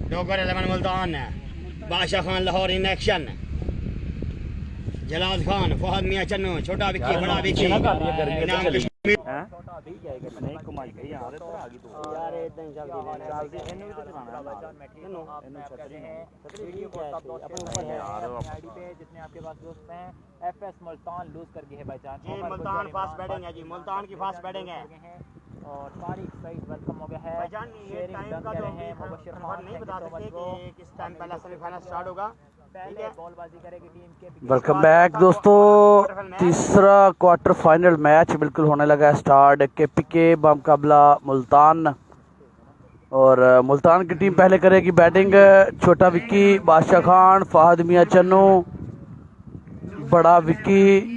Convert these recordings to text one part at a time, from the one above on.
डोगर 11 मुल्तान, बादशाह Khan Lahore in action, जलाल खान, फहद मियां चन्नू, छोटा विक्की, बड़ा विक्की, इनाम कश्मीर। नहीं कमाई गई यार इधर आ गई तू यार इतना ही जल्दी लेना इन्हें भी तो चलाना है इन्हें छतरी को सब दोस्त अपने ऊपर है यार आईडी पे जितने आपके पास दोस्त हैं। एफएस मुल्तान लूज कर गई है भाईजान जी, मुल्तान फास्ट बैटिंग है जी, मुल्तान की फास्ट बैटिंग है। और तारिक सईद वेलकम हो गया है भाईजान। ये टाइम का जो है मुबशिर खान नहीं बता सकते कि किस टाइम पहला सेमीफाइनल स्टार्ट होगा। वेलकम बैक दोस्तों, तीसरा क्वार्टर फाइनल मैच बिल्कुल होने लगा है स्टार्ट। केपीके बामुकाबला मुल्तान, और मुल्तान की टीम पहले करेगी बैटिंग। छोटा विक्की, बादशाह खान, फहद मियां चन्नू, बड़ा विक्की,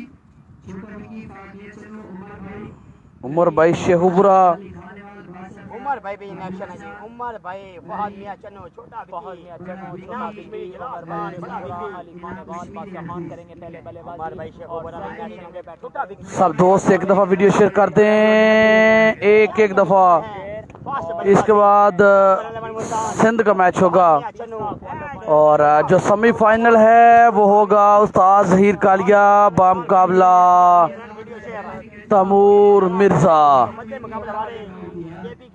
उमर भाई शेखुपुरा, उमर भाई भी इन एक्शन है जी, उमर भाई, फहद मियां चन्नू, छोटा फहद मियां चन्नू, छोटा विक्की, उमर भाई, बड़ा विक्की, अली खान बादशाह खान करेंगे पहले बल्लेबाजी, उमर भाई शेखुपुरा इन एक्शन के बैट, छोटा विक्की। सब दोस्त एक दफ़ा वीडियो शेयर कर दें, एक दफ़ा। इसके बाद सिंध का मैच होगा, और जो सेमीफाइनल है वो होगा उस्ताद ज़हीर कालिया बामुकाबला तैमूर मिर्जा।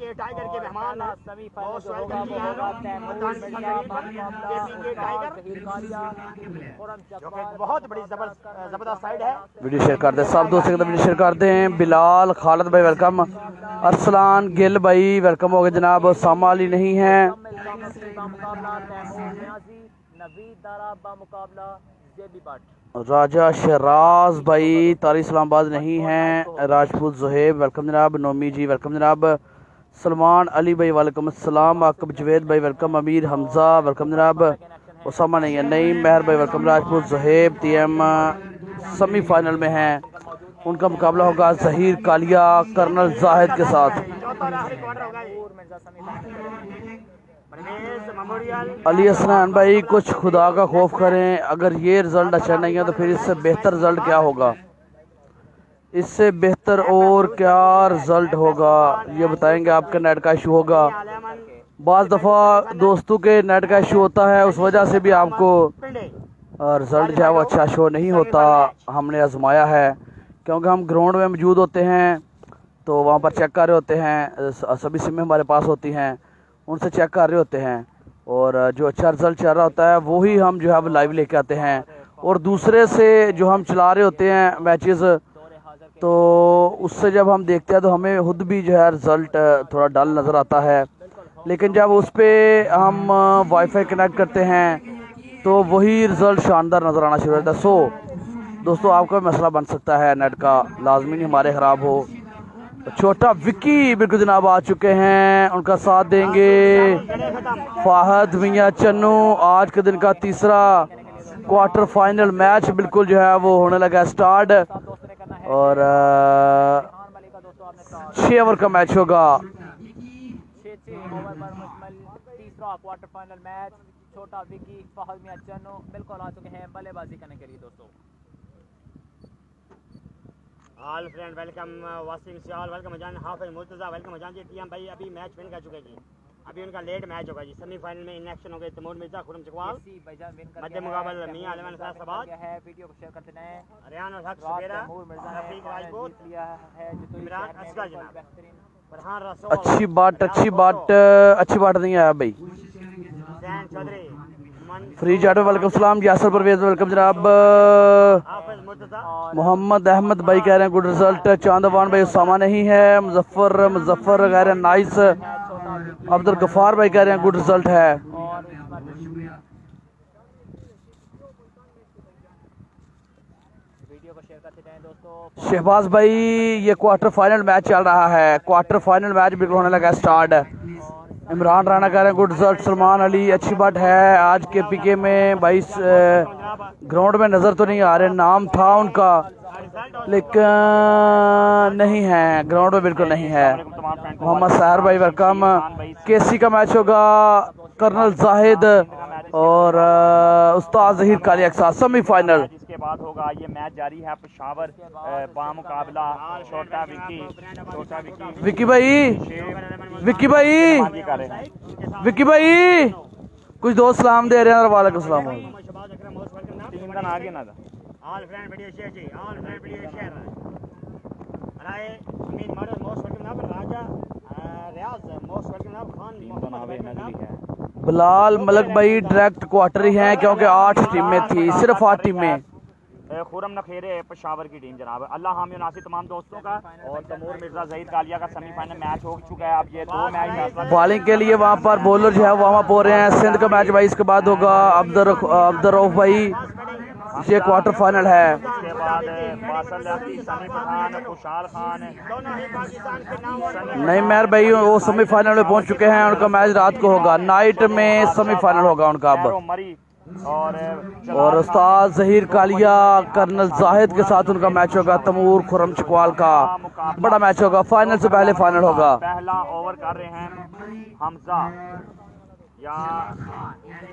टाइगर के मेहमान बहुत बड़ी जबरदस्त साइड है। वीडियो शेयर कर दें सब दोस्त, वीडियो शेयर कर दें। बिलाल खालिद भाई वेलकम, अरसलान गिल भाई वेलकम हो गए जनाब। सामा अली नहीं है, राजा शराज भाई तारी इस्लामाबाद नहीं है, राजपूत जोहेब वेलकम जनाब। नोमी जी वेलकम जनाब। सलमान अली भाई वेलकम अस्सलाम। आकब जवेद भाई वेलकम। अमीर हमजा वेलकम जनाब। उसामा नहीं है, नहीं। महर भाई welcome. Rajput Zoheb TM semifinal में हैं, उनका मुकाबला होगा ज़हीर कालिया कर्नल जाहिद के साथ। अली हसनैन भाई कुछ खुदा का खौफ करें, अगर ये रिजल्ट अच्छा नहीं है तो फिर इससे बेहतर रिजल्ट क्या होगा, इससे बेहतर और क्या रिजल्ट होगा ये बताएंगे। आपका नेट का इशू होगा, बाज़ दफ़ा दोस्तों के नेट का इशू होता है, उस वजह से भी आपको रिजल्ट जो है वो अच्छा शो नहीं होता। हमने आजमाया है क्योंकि हम ग्राउंड में मौजूद होते हैं, तो वहाँ पर चेक कर रहे होते हैं, सभी सिमें हमारे पास होती हैं, उनसे चेक कर रहे होते हैं, और जो अच्छा रिजल्ट चल रहा होता है वही हम जो है वो लाइव लेके आते हैं। और दूसरे से जो हम चला रहे होते हैं मैचेस, तो उससे जब हम देखते हैं तो हमें खुद भी जो है रिज़ल्ट थोड़ा डल नज़र आता है, लेकिन जब उस पर हम वाईफाई कनेक्ट करते हैं तो वही रिज़ल्ट शानदार नज़र आना शुरू होता है। सो दोस्तों आपका मसला बन सकता है नेट का, लाजमी नहीं हमारे ख़राब हो। छोटा विक्की बिल्कुल जनाब आ चुके हैं, उनका साथ देंगे फहद मियां चन्नू। आज के दिन का तीसरा क्वार्टर फाइनल मैच बिल्कुल जो है वो होने लगा स्टार्ट, और 6 ओवर का मैच होगा। तीसरा क्वार्टर फाइनल मैच, छोटा विक्की फहद मियां चन्नू बिल्कुल आ चुके हैं बल्लेबाजी करने के लिए। दोस्तों ऑल फ्रेंड वेलकम, वासिम सियाल वेलकम जान, हाफिज मुर्तज़ा वेलकम जान जी। टीएम भाई अभी मैच विन कर चुके जी, अभी उनका लेट मैच होगा जी। सेमीफाइनल में इन एक्शन हो गए तैमूर मिर्जा, खुरम चकवाल, मध्य मुकाबला मियां अलमन फैसलाबाद है। वीडियो को शेयर करते रहें। रियान और हक सुबेरा, रफीक राजपूत, इमरान असगर जनाब, फरहान रसूल। अच्छी बात नहीं आया भाई। Jain Chaudhary, free chart welcome सलाम। यासर परवेज वेलकम जनाब। हाफिज मुर्तज़ा, मोहम्मद अहमद भाई कह रहे हैं गुड रिजल्ट। चांदवान भाई उसामा नहीं है। मुजफ्फर कह रहे हैं नाइस। अब्दुल गफार भाई कह रहे हैं गुड रिजल्ट है। शहबाज भाई ये क्वार्टर फाइनल मैच चल रहा है, क्वार्टर फाइनल मैच बिल्कुल होने लगा स्टार्ट। इमरान राणा कह रहे हैं गुड रिजल्ट। सलमान अली अच्छी बात है। आज के पीके में भाई ग्राउंड में नज़र तो नहीं आ रहे, नाम था उनका लेकिन नहीं है, ग्राउंड में बिल्कुल नहीं है। मोहम्मद सहर भाई वेलकम। केसी का मैच होगा कर्नल जाहिद और उस्ताद ज़हीर कालिया के साथ सेमीफाइनल। इसके बाद होगा ये मैच जारी है पेशावर बामुकाबला छोटा विक्की विक्की भाई विक्की भाई विक्की भाई कुछ दोस्त सलाम दे रहे हैं और वालेकुम सलाम। शहबाज अकरम मोस्ट वेलकम ना टीम का ना आगे ना था ऑल फ्रेंड वीडियो शेयर जी ऑल फ्रेंड वीडियो शेयर राय अमीन मर्द मोस्ट वेलकम ना राजा रियाज मोस्ट वेलकम ना खान टीम का नाम है नजली है बिलाल मलक भाई डायरेक्ट क्वार्टर ही हैं क्योंकि 8 टीमें थी, सिर्फ 8 टीमें। खुरम नखेरे पेशावर की टीम जनाब, अल्लाह हामी नासिर तमाम दोस्तों का। और तैमूर मिर्जा जहीर कालिया का सेमीफाइनल मैच हो चुका है। अब ये 2 मैच बॉलिंग के लिए वहाँ पर बॉलर जो है वार्म अप हो रहे हैं। सिंध का मैच भाई इसके बाद होगा। अब्दुर्रऊफ भाई ये क्वार्टर फाइनल है। उसके बाद बासल लकी, सनी पठान, खुशहाल खान दोनों ही पाकिस्तान के नाम नहीं मेहर भाई वो सेमीफाइनल में पहुंच चुके हैं। उनका मैच रात को होगा, नाइट में सेमीफाइनल होगा उनका अब। मरी और उस्ताद जहीर कालिया कर्नल जाहिद के साथ उनका मैच होगा। तैमूर खुरम चकवाल का बड़ा मैच होगा, फाइनल से पहले फाइनल होगा। पहला ओवर कर रहे हैं हमजा या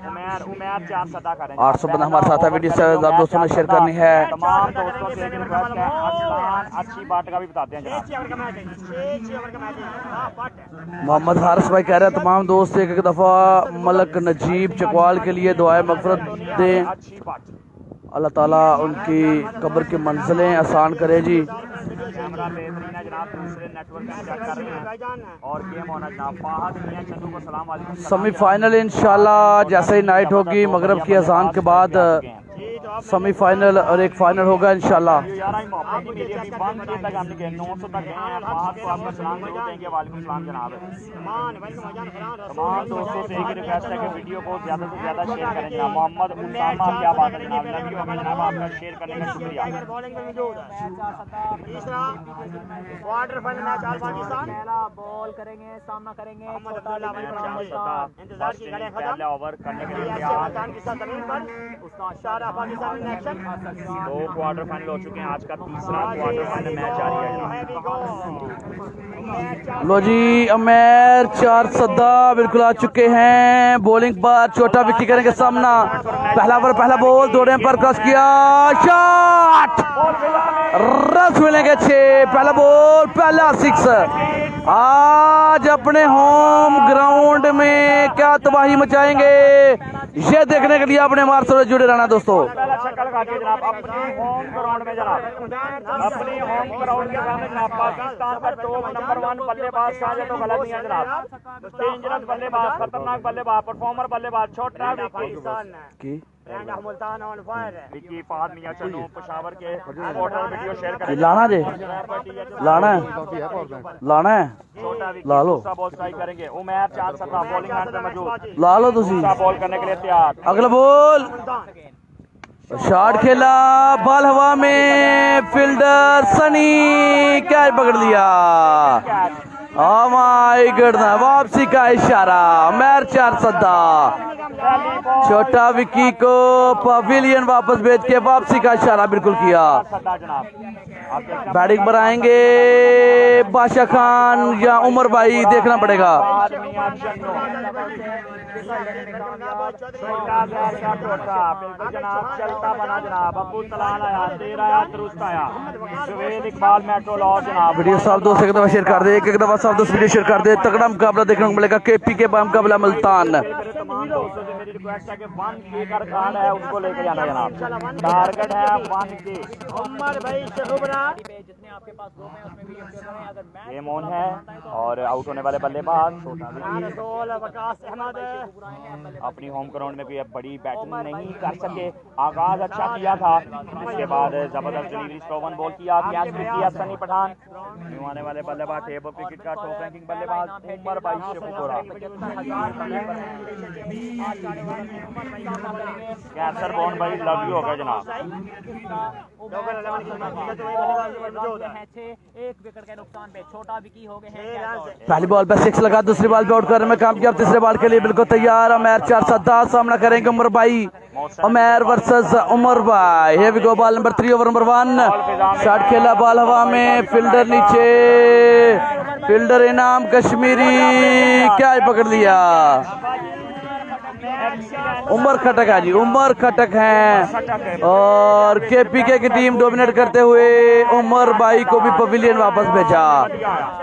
उमैर 4 सदा करें। 800 बंदा हमारे साथ है, वीडियो से दोस्तों ने शेयर करनी है। तमाम दोस्तों से एक रिक्वेस्ट है, अरसलान अच्छी बात का भी बताते हैं जनाब। 6 ओवर का मैच है, 6 ओवर का मैच है। हां पट मोहम्मद हारिस भाई कह रहे हैं तमाम दोस्त एक दफ़ा मलक नजीब चकवाल के लिए दुआए मगफरत दें, अच्छी बात। अल्लाह ताला उनकी कब्र की मंजिलें आसान करे जी। कैमरा बेहतरीन है जनाब, दूसरे नेटवर्क में चेक कर रहे हैं और गेम होना जनाब। फाहद मियां चंदू को सलाम वालेकुम। सेमीफाइनल इंशाल्लाह जैसे ही नाइट होगी मगरब की अजान के बाद सेमीफाइनल और एक फाइनल होगा इंशाल्लाह। यार आई मोहब्बत की मेरी अभी 1K तक हम गए, 900 तक गए हैं। फाहद को आपका सलाम जरूर देंगे। वालेकुम सलाम जनाब। मान वेलकम अजान फरान तमाम दोस्तों से एक रिक्वेस्ट है कि वीडियो को ज़्यादा से ज़्यादा शेयर करें जनाब। मोहम्मद उसामा क्या बात है जनाब, लव यू होगा जनाब, आपका शेयर करने का शुक्रिया। बॉलिंग में मौजूद है। तीसरा quarter final match all Pakistan पहला बॉल करेंगे, सामना करेंगे मोहम्मद छोटा अब्दुल्ला विकी भाई फरान फरान इंतजार की घड़ियां खत्म। पहला ओवर करने के लिए ये तैयार। पाकिस्तान के साथ जमीन पर उस्ताद सारा Pakistan in action 2 quarter final हो चुके हैं, आज का तीसरा क्वार्टर फाइनल मैच जारी है जनाब। लो जी अमेर 4 सदा बिल्कुल आ चुके हैं। बॉलिंग पर छोटा विकी करेंगे सामना। पहला ओवर पहला बॉल दौड़े पर क्रॉस किया, शॉट, रन मिलेंगे 6। पहला बॉल पहला 6। आज अपने होम ग्राउंड में क्या तबाही मचाएंगे ये देखने के लिए अपने हमारे साथ जुड़े रहना दोस्तों। पहला छक्का लगा दिया जनाब अपने होम ग्राउंड में जनाब, अपने होम ग्राउंड के सामने जनाब। पाकिस्तान का टॉप नंबर 1 बल्लेबाज साजे तो गलत नहीं है जनाब। डेंजरस बल्लेबाज, खतरनाक बल्लेबाज, परफॉर्मर बल्लेबाज, छोटा Vicky Pakistan brand of Multan on fire है। विकी फाहद मियां चन्नू पेशावर के फोटो वीडियो शेयर करें। लाना जे लाना है लाना है छोटा विकी ला लो। दूसरा बॉल स्ट्राइक करेंगे। उमैर 4 सदा बॉलिंग एंड पे मौजूद, ला लो तुसी। दूसरा बॉल करने के लिए तैयार। अगला बॉल शॉट खेला, बॉल हवा में, फील्डर सनी कैच पकड़ लिया। ओ माय गॉड, वापसी का इशारा। मैर 4 सदा, छोटा विकी को पवेलियन वापस भेज के वापसी का इशारा बिल्कुल किया। सदा जनाब बैटिंग पर आएंगे बादशाह खान या उमर भाई, देखना पड़ेगा। फाहद मियां चन्नू छोटा बिल्कुल जनाब चलता बना जनाब। अबू तलाल आया, 13 आया, दुरुस्त आया। जुवेद इकबाल मेट्रो लॉ जनाब। वीडियो साहब दोस्त एक दफा शेयर कर दे, एक दफा साहब दोस्त वीडियो शेयर कर दे। तगड़ा मुकाबला देखने को मिलेगा केपी के मुकाबला मुल्तान। तमाम दोस्तों से मेरी रिक्वेस्ट है कि 1K का रिकॉर्ड है उसको लेकर जाना जनाब। टारगेट है 1K। उमर भाई शहबरा जितने आपके पास दो में उसमें भी शेयर करें। अगर मैच गेम ऑन है और आउट होने वाले बल्लेबाज छोटा विकी रसूल वकास अहमद अपनी होम ग्राउंड में कोई अब बड़ी बैटिंग नहीं कर सके। आगाज अच्छा किया था, इसके बाद जबरदस्त डिलीवरी, स्लो वन बॉल किया, कैच भी किया सनी पठान। न्यू आने वाले बल्लेबाज टेबल क्रिकेट का टॉप रैंकिंग बल्लेबाज उमर भाई शेखुपुरा। कैंसर बॉन भाई लव यू होगा जनाब। एक विकेट के नुकसान पे छोटा विकी हो गए हैं। पहली बॉल पे 6 लगा, दूसरी बॉल पे आउट करने में कामयाब, तीसरे बॉल के लिए बिल्कुल तैयार। उमर 4 सदा सामना करेंगे उमर भाई। उमर वर्सेस उमर भाई। here we go, ball number 3 over number 1। Shot खेला, बॉल हवा में, फील्डर नीचे, फील्डर इनाम कश्मीरी क्या पकड़ लिया। उमर खटक है जी, उमर खटक हैं। और केपीके की टीम डोमिनेट करते हुए उमर भाई को भी पवेलियन वापस भेजा।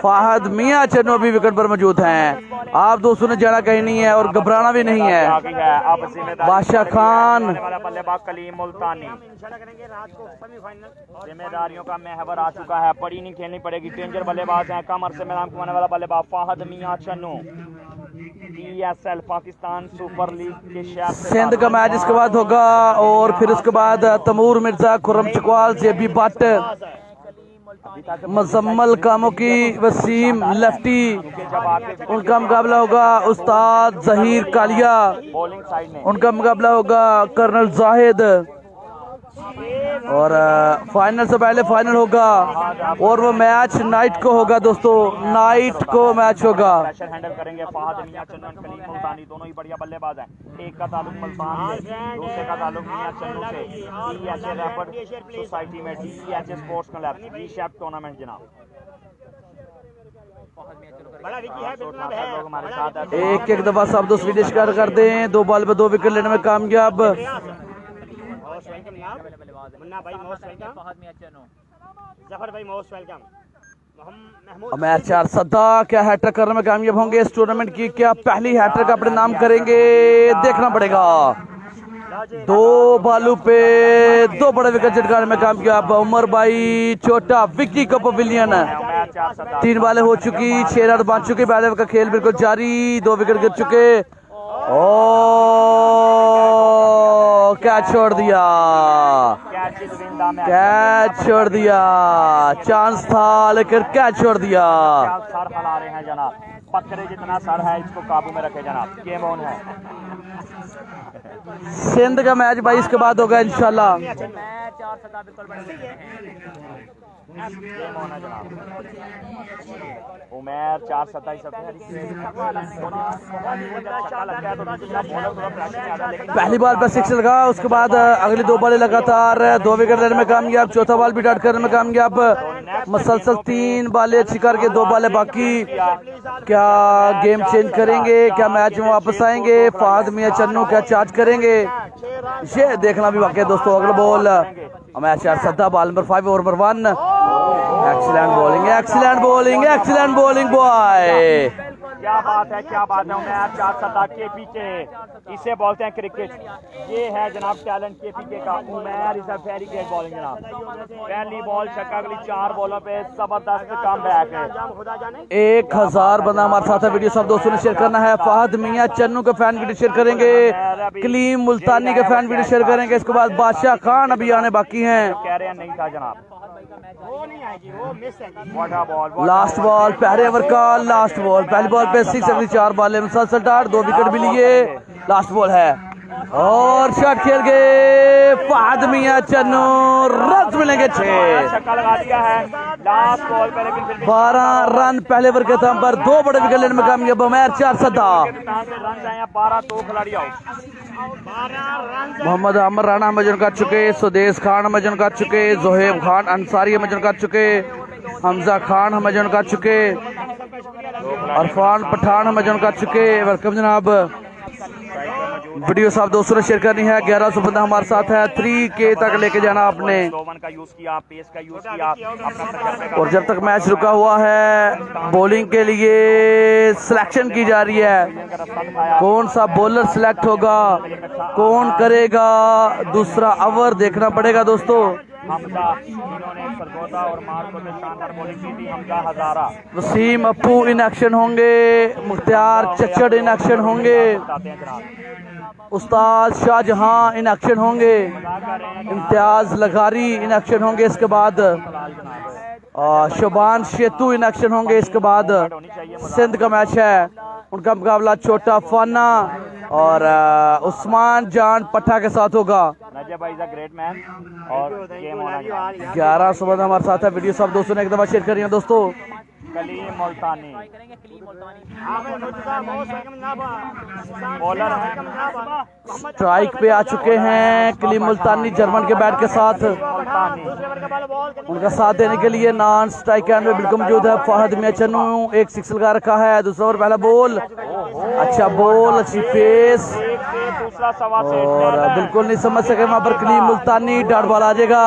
फाहद मियां चन्नू भी विकेट पर मौजूद हैं। आप दोस्तों ने जाना कहीं नहीं है और घबराना भी नहीं है। बादशाह खान, कलीम मुल्तानी, जिम्मेदारियों का महवर आ चुका है, बड़ी नहीं खेलनी पड़ेगी। डेंजर बल्लेबाज हैं, कमर से मैदान घुमाने वाला बल्लेबाज Fahad Mian Channu, PSL Pakistan super league के शेफ सिंध का मैच इसके बाद होगा। और फिर उसके बाद तमूर मिर्जा, खुर्रम चकवाल, जेबी भट्ट, मजम्मल कामों की, वसीम लेफ्टी, उनका मुकाबला होगा उस्ताद जहीर कालिया, बॉलिंग साइड में उनका मुकाबला होगा कर्नल जाहिद। और फाइनल से पहले फाइनल होगा और वो मैच नाइट को होगा दोस्तों, नाइट को मैच होगा। प्रेशर हैंडल करेंगे फाहद मियां चन्नू और कलीम मुल्तानी, दोनों ही बढ़िया बल्लेबाज हैं। एक का ताल्लुक मुल्तान से, दूसरे का ताल्लुक मियां चन्नू से। DHA रैपिड सोसाइटी में DHA स्पोर्ट्स क्लब रीशैप टूर्नामेंट जनाब। लोग हमारे साथ हैं। एक दफा सब दोस्त वीडियो शेयर कर दें। 2 बॉल पे 2 विकेट लेने में कामयाब। मुन्ना भाई मोस्ट वेलकम, फहद मियां चन्नू, जफर भाई मोस्ट वेलकम। मैच 4 सदा क्या हैट्रिक करने में कामयाब होंगे इस टूर्नामेंट की? क्या पहली हैट्रिक अपने नाम करेंगे? देखना पड़ेगा। 2 बालू पे 2 बड़े विकेट झटकाने में कामयाब उमर भाई छोटा विक्की का पवेलियन। 3 बालें हो चुकी, 6 रन बांध चुके, पहले का खेल बिल्कुल जारी, 2 विकेट गिर चुके। ओ कैच छोड़ दिया, कैच छोड़ दिया, चांस था लेकिन कैच छोड़ दिया। सर हिला रहे हैं जनाब, पत्थरे जितना सर है इसको काबू में रखे जनाब, गेम ऑन है। सिंध का मैच भाई इसके बाद होगा इंशाल्लाह। मैच 4 सदा बिल्कुल बड़े गेम ऑन है जनाब। उमर 4 27 पहली बॉल पर 6 लगा, उसके बाद अगली 2 बॉलें लगातार 2 विकेट लेने में कामयाब, चौथा बॉल भी डॉट करने में कामयाब। मसलसल 3 बालें अच्छी करके 2 बालें बाकी। क्या गेम चेंज करेंगे? क्या मैच में वापस आएंगे? फाहद मियां चन्नू क्या चार्ज करेंगे? ये देखना भी बाकी है दोस्तों। अगला बॉल मैच 4 सदा, ball number 5 over number 1। Excellent bowling, excellent bowling, excellent bowling boy. क्या बात है, क्या बात है। उमर 4 सदा के पीछे, इसे बोलते हैं क्रिकेट। ये है जनाब टैलेंट के पीछे का। Umar is a very great bowling जनाब। पहली बॉल छक्का, अगली 4 बॉलों पे जबरदस्त कम बैक है। 1000 बंदा हमारे साथ है। वीडियो सब दोस्तों ने शेयर करना है। फाहद मियां चन्नू के फैन वीडियो शेयर करेंगे, कलीम मुल्तानी के फैन वीडियो शेयर करेंगे। इसके बाद बादशाह खान अभी आने बाकी हैं। कह रहे हैं नहीं था जनाब, वो नहीं आएगी, वो मिस है। लास्ट बॉल पहले ओवर का लास्ट बॉल, पहली बॉल पे 6, अगली 4 बालें मुसलसल डाट, 2 विकेट भी लिए। लास्ट बॉल है और शॉट खेल गए फाहद मियां चन्नू, रन मिलेंगे 6। छक्का लगा दिया है लास्ट बॉल पे, लेकिन फिर 12 रन पहले ओवर के दम पर 2 बड़े विकेट लेने में कामयाब मैच 4 सदा। रन आए 12, 2 खिलाड़ी आउट। मोहम्मद अमर राणा हमें कर चुके, सुदेश खान हमें कर चुके, जोहेब खान अंसारी हमें कर चुके, हमजा खान हमें कर चुके, अरफान पठान हमें कर चुके। वेलकम जनाब। वीडियो साहब दोस्तों ने शेयर करनी है। 1100 बंदा हमारे साथ है। 3K तक लेके जाना आपने। का यूज किया, पेस का यूज किया। और जब तक मैच रुका हुआ है बॉलिंग के लिए सिलेक्शन की जा रही है। कौन सा बॉलर सिलेक्ट होगा, कौन करेगा दूसरा ओवर, देखना पड़ेगा दोस्तों। हमजा इन्होंने सरगोदा और मार्को से शानदार बॉलिंग की थी। हमजा हजारा, वसीम अप्पू इन एक्शन होंगे, मुख्तार चच्चड़ इन एक्शन होंगे, उस्ताद शाहजहां इन एक्शन होंगे, इम्तियाज लगारी इन एक्शन होंगे। इसके बाद शोबान शेतू इन एक्शन होंगे। इसके बाद सिंध का मैच है, उनका मुकाबला छोटा फाना और उस्मान जान पट्टा के साथ होगा। नजब इज अ ग्रेट मैन और गेम होना चाहिए। 1100 बंदा हमारे साथ है। वीडियो सब दोस्तों ने एक दफा शेयर करिए दोस्तों। कलीम मुल्तानी करेंगे, कलीम मुल्तानी बॉलर स्ट्राइक पे आ चुके हैं कलीम मुल्तानी जर्मन के बैट के साथ। उनका साथ देने के लिए नॉन स्ट्राइक एंड में बिल्कुल मौजूद है फाहद मियां चन्नू। 1 6 लगा रखा है। दूसरा ओवर पहला बॉल अच्छा बॉल, अच्छी पेस, एक से दूसरा सवा से और बिल्कुल नहीं समझ सके वहां पर कलीम मुल्तानी। डॉट बॉल आ जाएगा।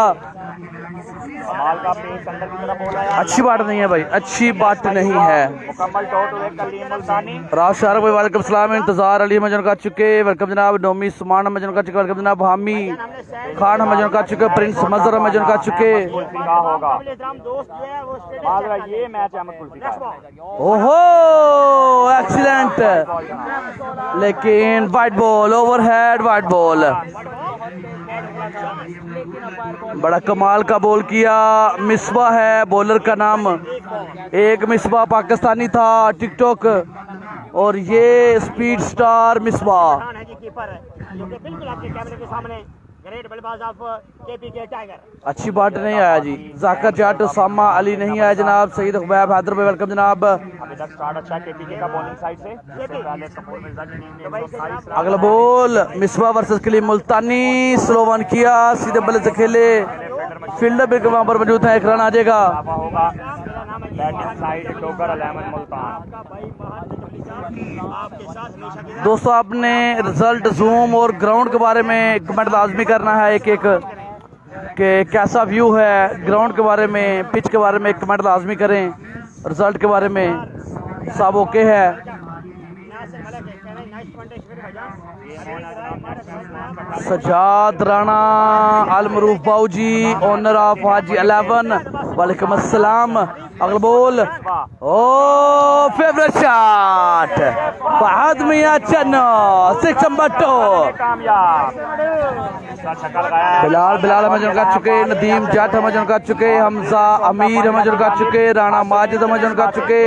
कमाल का पेस अंदर की तरफ बोला है। अच्छी बात नहीं है भाई, अच्छी बात नहीं है। मुकम्मल डॉट हुए कलीम मुल्तानी। राज शारक भाई वालेकुम सलाम। इंतजार अली मजन का चुके, वेलकम जनाब। नोमी सुमान मजन का चुके, वेलकम जनाब। हामी खान मजन का चुके, प्रिंस मजर मजन का चुके। कुल्फी का होगा मालवा, ये मैच अहमद कुल्फी का। ओहो एक्सीलेंट, लेकिन white ball, overhead white ball. बड़ा कमाल का बॉल किया। मिसबा है बॉलर का नाम, एक मिसबा पाकिस्तानी था टिकटॉक, और ये स्पीड स्टार मिसबा। अच्छी बात नहीं आया जी। जाकर जाट उसामा अली नहीं आया जनाब। सईद खुबैब हैदर भाई वेलकम जनाब। अभी तक स्टार्ट अच्छा केपीके का बॉलिंग साइड से। अगला बॉल मिसबा वर्सेस कलीम मुल्तानी। स्लो वन किया, सीधे बल्ले से खेले, फील्डर भी वहां पर मौजूद है। एक रन आ जाएगा। होगा बैटिंग साइड डोगर अहमद मुल्तान। दोस्तों आपने रिजल्ट, जूम और ग्राउंड के बारे में कमेंट लाजमी करना है, एक एक कि कैसा व्यू है ग्राउंड के बारे में, पिच के बारे में कमेंट लाजमी करें। रिजल्ट के बारे में सब ओके है। सजाद राणा अलमरूफ बाऊजी, ओनर ऑफ हाजी 11 वालेकुम अस्सलाम। अगला बॉल, ओ फेवरेट शॉट फहद मियां चन्नो, 6 नंबर 2। कामयाब बिलाल हमजन कर चुके, नदीम जाट हमजन कर चुके, हमजा अमीर हमजन कर चुके, राणा माजिद हमजन कर चुके,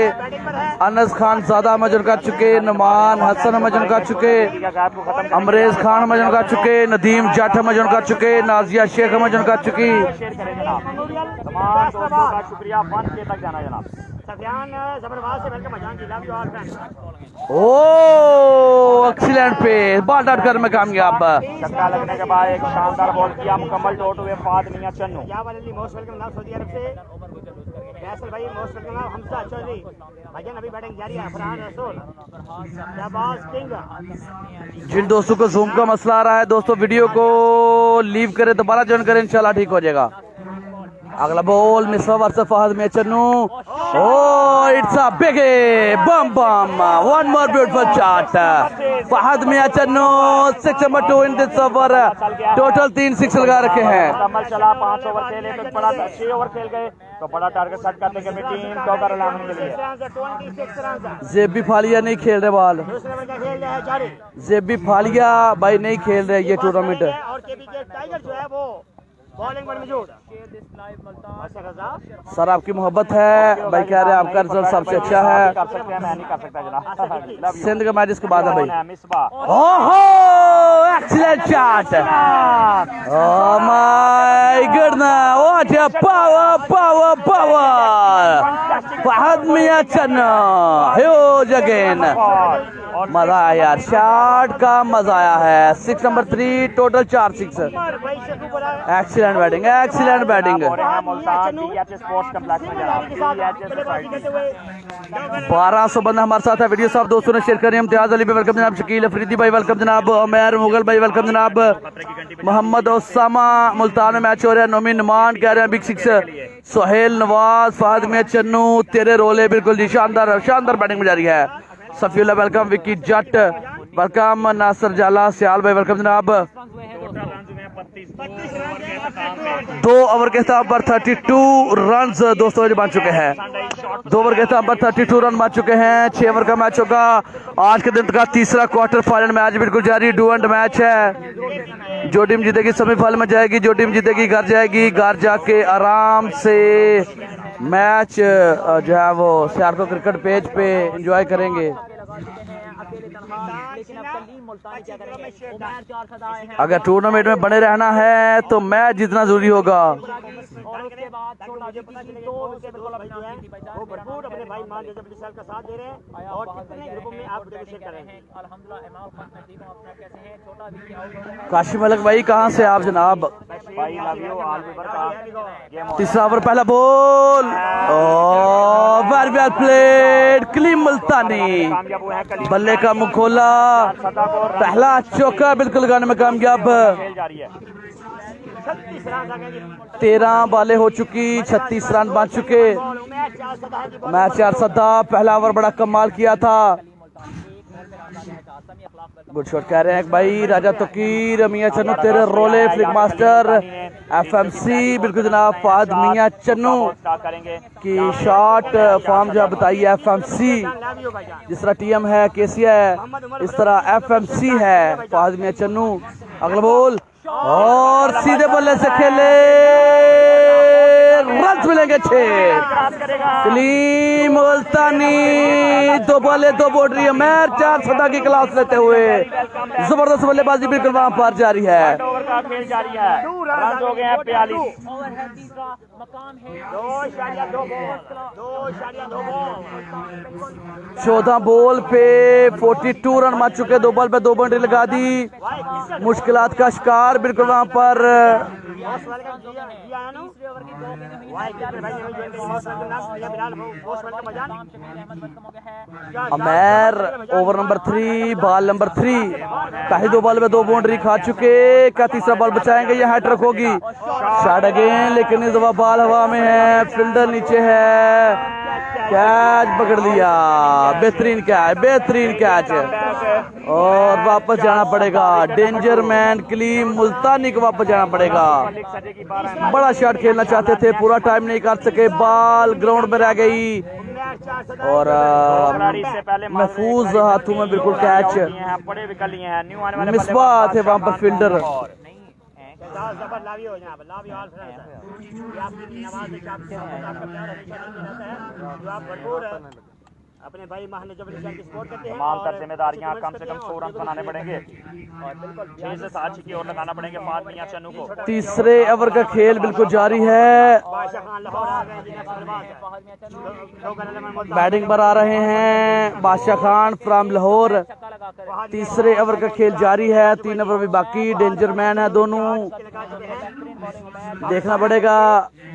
अनस खान ज़ादा हमजन कर चुके, नुमान हसन हमजन कर चुके, अमरेज खान हमजन कर चुके, नदीम जाट हमजन कर चुके, नाजिया शेख हमजन कर चुकी। शुक्रिया 1K तक जाना जनाब। ओ एक्सीलेंट पे बॉल डॉट कर में कामयाब। छक्का लगने के बाद एक शानदार बॉल किया, मुकम्मल डॉट हुए फाद मियां चन्नू। जिन दोस्तों को जूम का मसला आ रहा है दोस्तों, वीडियो को लीव करें, दोबारा ज्वाइन करें, इंशाल्लाह ठीक हो जाएगा। अगला ball Misbah versus Fahad Mian Channu. Oh, it's a biggie! Bum bum! One more beautiful shot. Fahad Mian Channu 6 number 2 in this over. Total 3 6 लगा रखे हैं। मुकम्मल चला, 5 ओवर खेले तो बड़ा 6 ओवर खेल गए तो बड़ा टारगेट सेट करने के लिए टीम डॉगर अलामन के लिए। जेबी फालिया नहीं खेल रहे बॉल, जेबी फालिया भाई नहीं खेल रहे ये टूर्नामेंट। और केपीके टाइगर जो है वो बॉलिंग पर मौजूद। सर आपकी मोहब्बत है भाई, कह रहे हैं आपका रिजल्ट सबसे अच्छा है। कर सकते हैं, मैं नहीं कर सकता जनाब। सिंध का मैच इसके बाद है भाई। मिसबा, ओहो excellent shot, oh my goodness, what a power Fahad Mian Channu, huge again. मजा आया यार, शॉट का मजा आया है। 6 number 3, total 4 6। Excellent batting, excellent batting. 1200 बंदा हमारे साथ है। वीडियो साहब दोस्तों ने शेयर करें। इम्तियाज अली भाई वेलकम जनाब, शकील अफरीदी भाई वेलकम जनाब, उमैर मुगल भाई वेलकम जनाब, मोहम्मद ओसामा मुल्तान में मैच हो रहा है। नोमी नुमान कह रहे हैं बिग 6, सोहेल नवाज, फहद मियां चन्नू तेरे रोले बिल्कुल जी, शानदार शानदार बैटिंग में जारी है। सफीउल्लाह वेलकम, विकी जट वेलकम, नासर जाला सियाल भाई वेलकम जनाब। 2 ओवर के हिसाब पर 32 रन दोस्तों बन चुके हैं। 2 ओवर के हिसाब पर 32 रन बन चुके हैं। 6 ओवर का मैच होगा आज के दिन का तीसरा क्वार्टर फाइनल मैच बिल्कुल जारी, डू एंड मैच है। जो टीम जीतेगी सेमीफाइनल में जाएगी, जो टीम जीतेगी घर जाएगी, घर जाके आराम से मैच जो है वो सियारको क्रिकेट पेज पे एंजॉय करेंगे। कलीम मुल्तानी क्या करेंगे। उमैर 4 सदाए हैं अगर टूर्नामेंट में बने रहना है तो मैच जीतना जरूरी होगा। और उसके बाद छोटा विकी की 2 विकेट बिल्कुल अपने नाम की वो भरपूर अपने भाई मान जब साल का साथ दे रहे हैं और कितने ग्रुपों में आप डेलीगेट कर रहे हैं। अल्हम्दुलिल्लाह इमाम खान मैं ठीक हूं, अपना कैसे हैं। छोटा विकी आउट हो गया है। काशिम मलिक भाई कहाँ से आप जनाब? भाई लव यू ऑल वीवर का गेम तीसरा ओवर पहला ball very well played clean Multani कामयाब हुए हैं कलीम बल्ले का मुंह खोला, पहला चौका बिल्कुल लगाने में कामयाब। खेल जारी है 36 रन आ गए। 13 बालें हो चुकी, 36 रन बन चुके। उमैर 4 सदा है। मैच 4 सदा, पहला ओवर बड़ा कमाल किया था। गुड शॉट कह रहे हैं भाई राजा तकीर मियां चन्नू तेरे रोले फ्लिक मास्टर एफएमसी बिल्कुल जनाब फाद मियां चन्नू स्टार्ट करेंगे की शॉट फॉर्म जो बताइए एफएमसी जिस तरह टीएम है केसिया है इस तरह एफएमसी है फाद मियां चन्नू। अगला बॉल और सीधे बल्ले से खेले, रन मिलेंगे 6। क्लीन मुल्तानी 2 बॉले 2 बाउंड्री। मैच 4 सदा की क्लास लेते हुए जबरदस्त बल्लेबाजी बिल्कुल वहां पर जारी है। ओवर का खेल जारी है, रन हो गए हैं 42। ओवर है तीसरा मकाम है 2.2 बॉल 14 बॉल पे 42 रन मार चुके। 2 बॉल पे 2 बाउंड्री लगा दी। मुश्किलात का शिकार बिल्कुल वहां पर अमैर ओवर नंबर 3 बॉल नंबर 3 पहली 2 बॉल में 2 बाउंड्री खा चुके। क्या तीसरा बॉल बचाएंगे या हैट्रिक होगी? शॉट अगेन लेकिन इस दफा बॉल हवा में है, फील्डर नीचे है, कैच पकड़ लिया। बेहतरीन कैच, बेहतरीन कैच और वापस जाना पड़ेगा। डेंजर मैन क्लीन मुल्तानी को वापस जाना पड़ेगा। बड़ा शॉट खेलना चाहते थे, पूरा टाइम नहीं कर सके, बॉल ग्राउंड में रह गई और महफूज हाथों में बिल्कुल कैच। मिसबा थे वहां पर फील्डर। अपने भाई महानजब की सपोर्ट करते हैं। तमाम तर जिम्मेदारियां कम से कम 100 रन बनाने पड़ेंगे और बिल्कुल 6 से 7 की ओर लगाना पड़ेंगे फाद मियां चन्नू को। तीसरे ओवर का खेल बिल्कुल जारी है। बैटिंग पर आ रहे हैं बादशाह खान फ्रॉम लाहौर। तीसरे ओवर का खेल जारी है, 3 ओवर भी बाकी। डेंजर मैन है दोनों, देखना पड़ेगा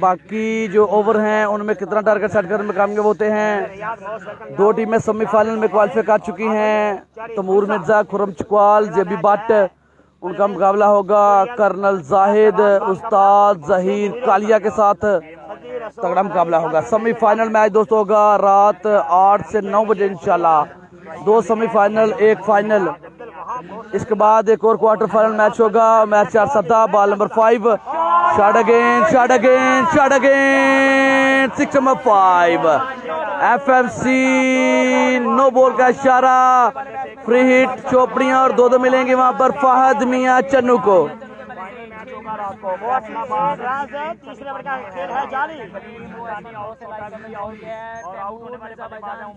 बाकी जो ओवर हैं उनमें कितना टारगेट सेट करने में कामयाब होते हैं। 2 टीमें सेमीफाइनल में क्वालिफाई कर चुकी हैं। तमूर मिर्जा, खुरम चकवाल, जेबी भट्ट, उनका मुकाबला होगा कर्नल जाहिद उस्ताद जहीर कालिया के साथ। तगड़ा मुकाबला होगा। सेमीफाइनल मैच दोस्तों होगा रात 8 से 9 बजे इंशाल्लाह। 2 सेमीफाइनल 1 फाइनल। इसके बाद एक और क्वार्टर फाइनल मैच होगा। मैच 4 सदा ball number 5। Shot again, shot again, shot again 6 number 5। FMC no ball का इशारा, फ्री हिट, चौपड़ियां और 2-2 मिलेंगे वहां पर फाहद मियां चन्नू को।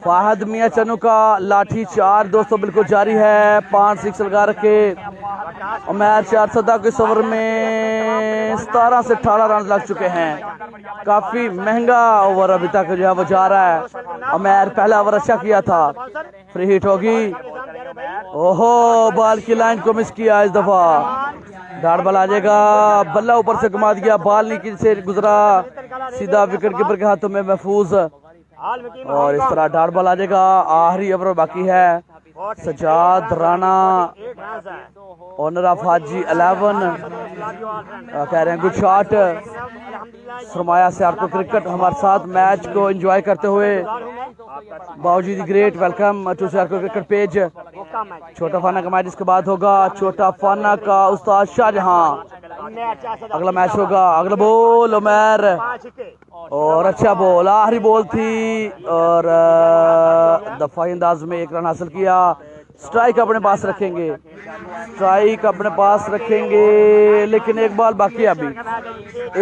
फाहद मियां चन्नू का लाठी 4 दोस्तों बिल्कुल जारी है। 5 6 लगा रखे। मैच 4 सदा के इस ओवर में 17 से 18 रन लग चुके हैं। काफी महंगा ओवर अभी तक जो है वो जा रहा है। अमैर पहला ओवर अच्छा किया था, फ्री हिट होगी। ओहो बॉल की लाइन को मिस किया इस दफा। डार्ट बॉल आ जाएगा, बल्ला ऊपर से घुमा दिया, बॉल नीचे से गुजरा, सीधा विकेट कीपर के हाथों में महफूज। और इस तरह डार्ट बॉल आ जाएगा। आखिरी ओवर बाकी है। सजाद राणा ओनर ऑफ हाजी 11 कह रहे हैं गुड शॉट। सरमाया से आपको क्रिकेट हमारे साथ मैच को एंजॉय करते हुए बावजूद ग्रेट वेलकम टू सरको क्रिकेट पेज। छोटा फाना का मैच इसके बाद होगा। छोटा फाना का उस्ताद शाहजहां। अगला मैच होगा। अगला बॉल उमैर और अच्छा बॉल, आखिरी बॉल थी और दफाई अंदाज में 1 रन हासिल किया। स्ट्राइक अपने पास रखेंगे, स्ट्राइक अपने पास रखेंगे, लेकिन 1 बॉल बाकी है अभी।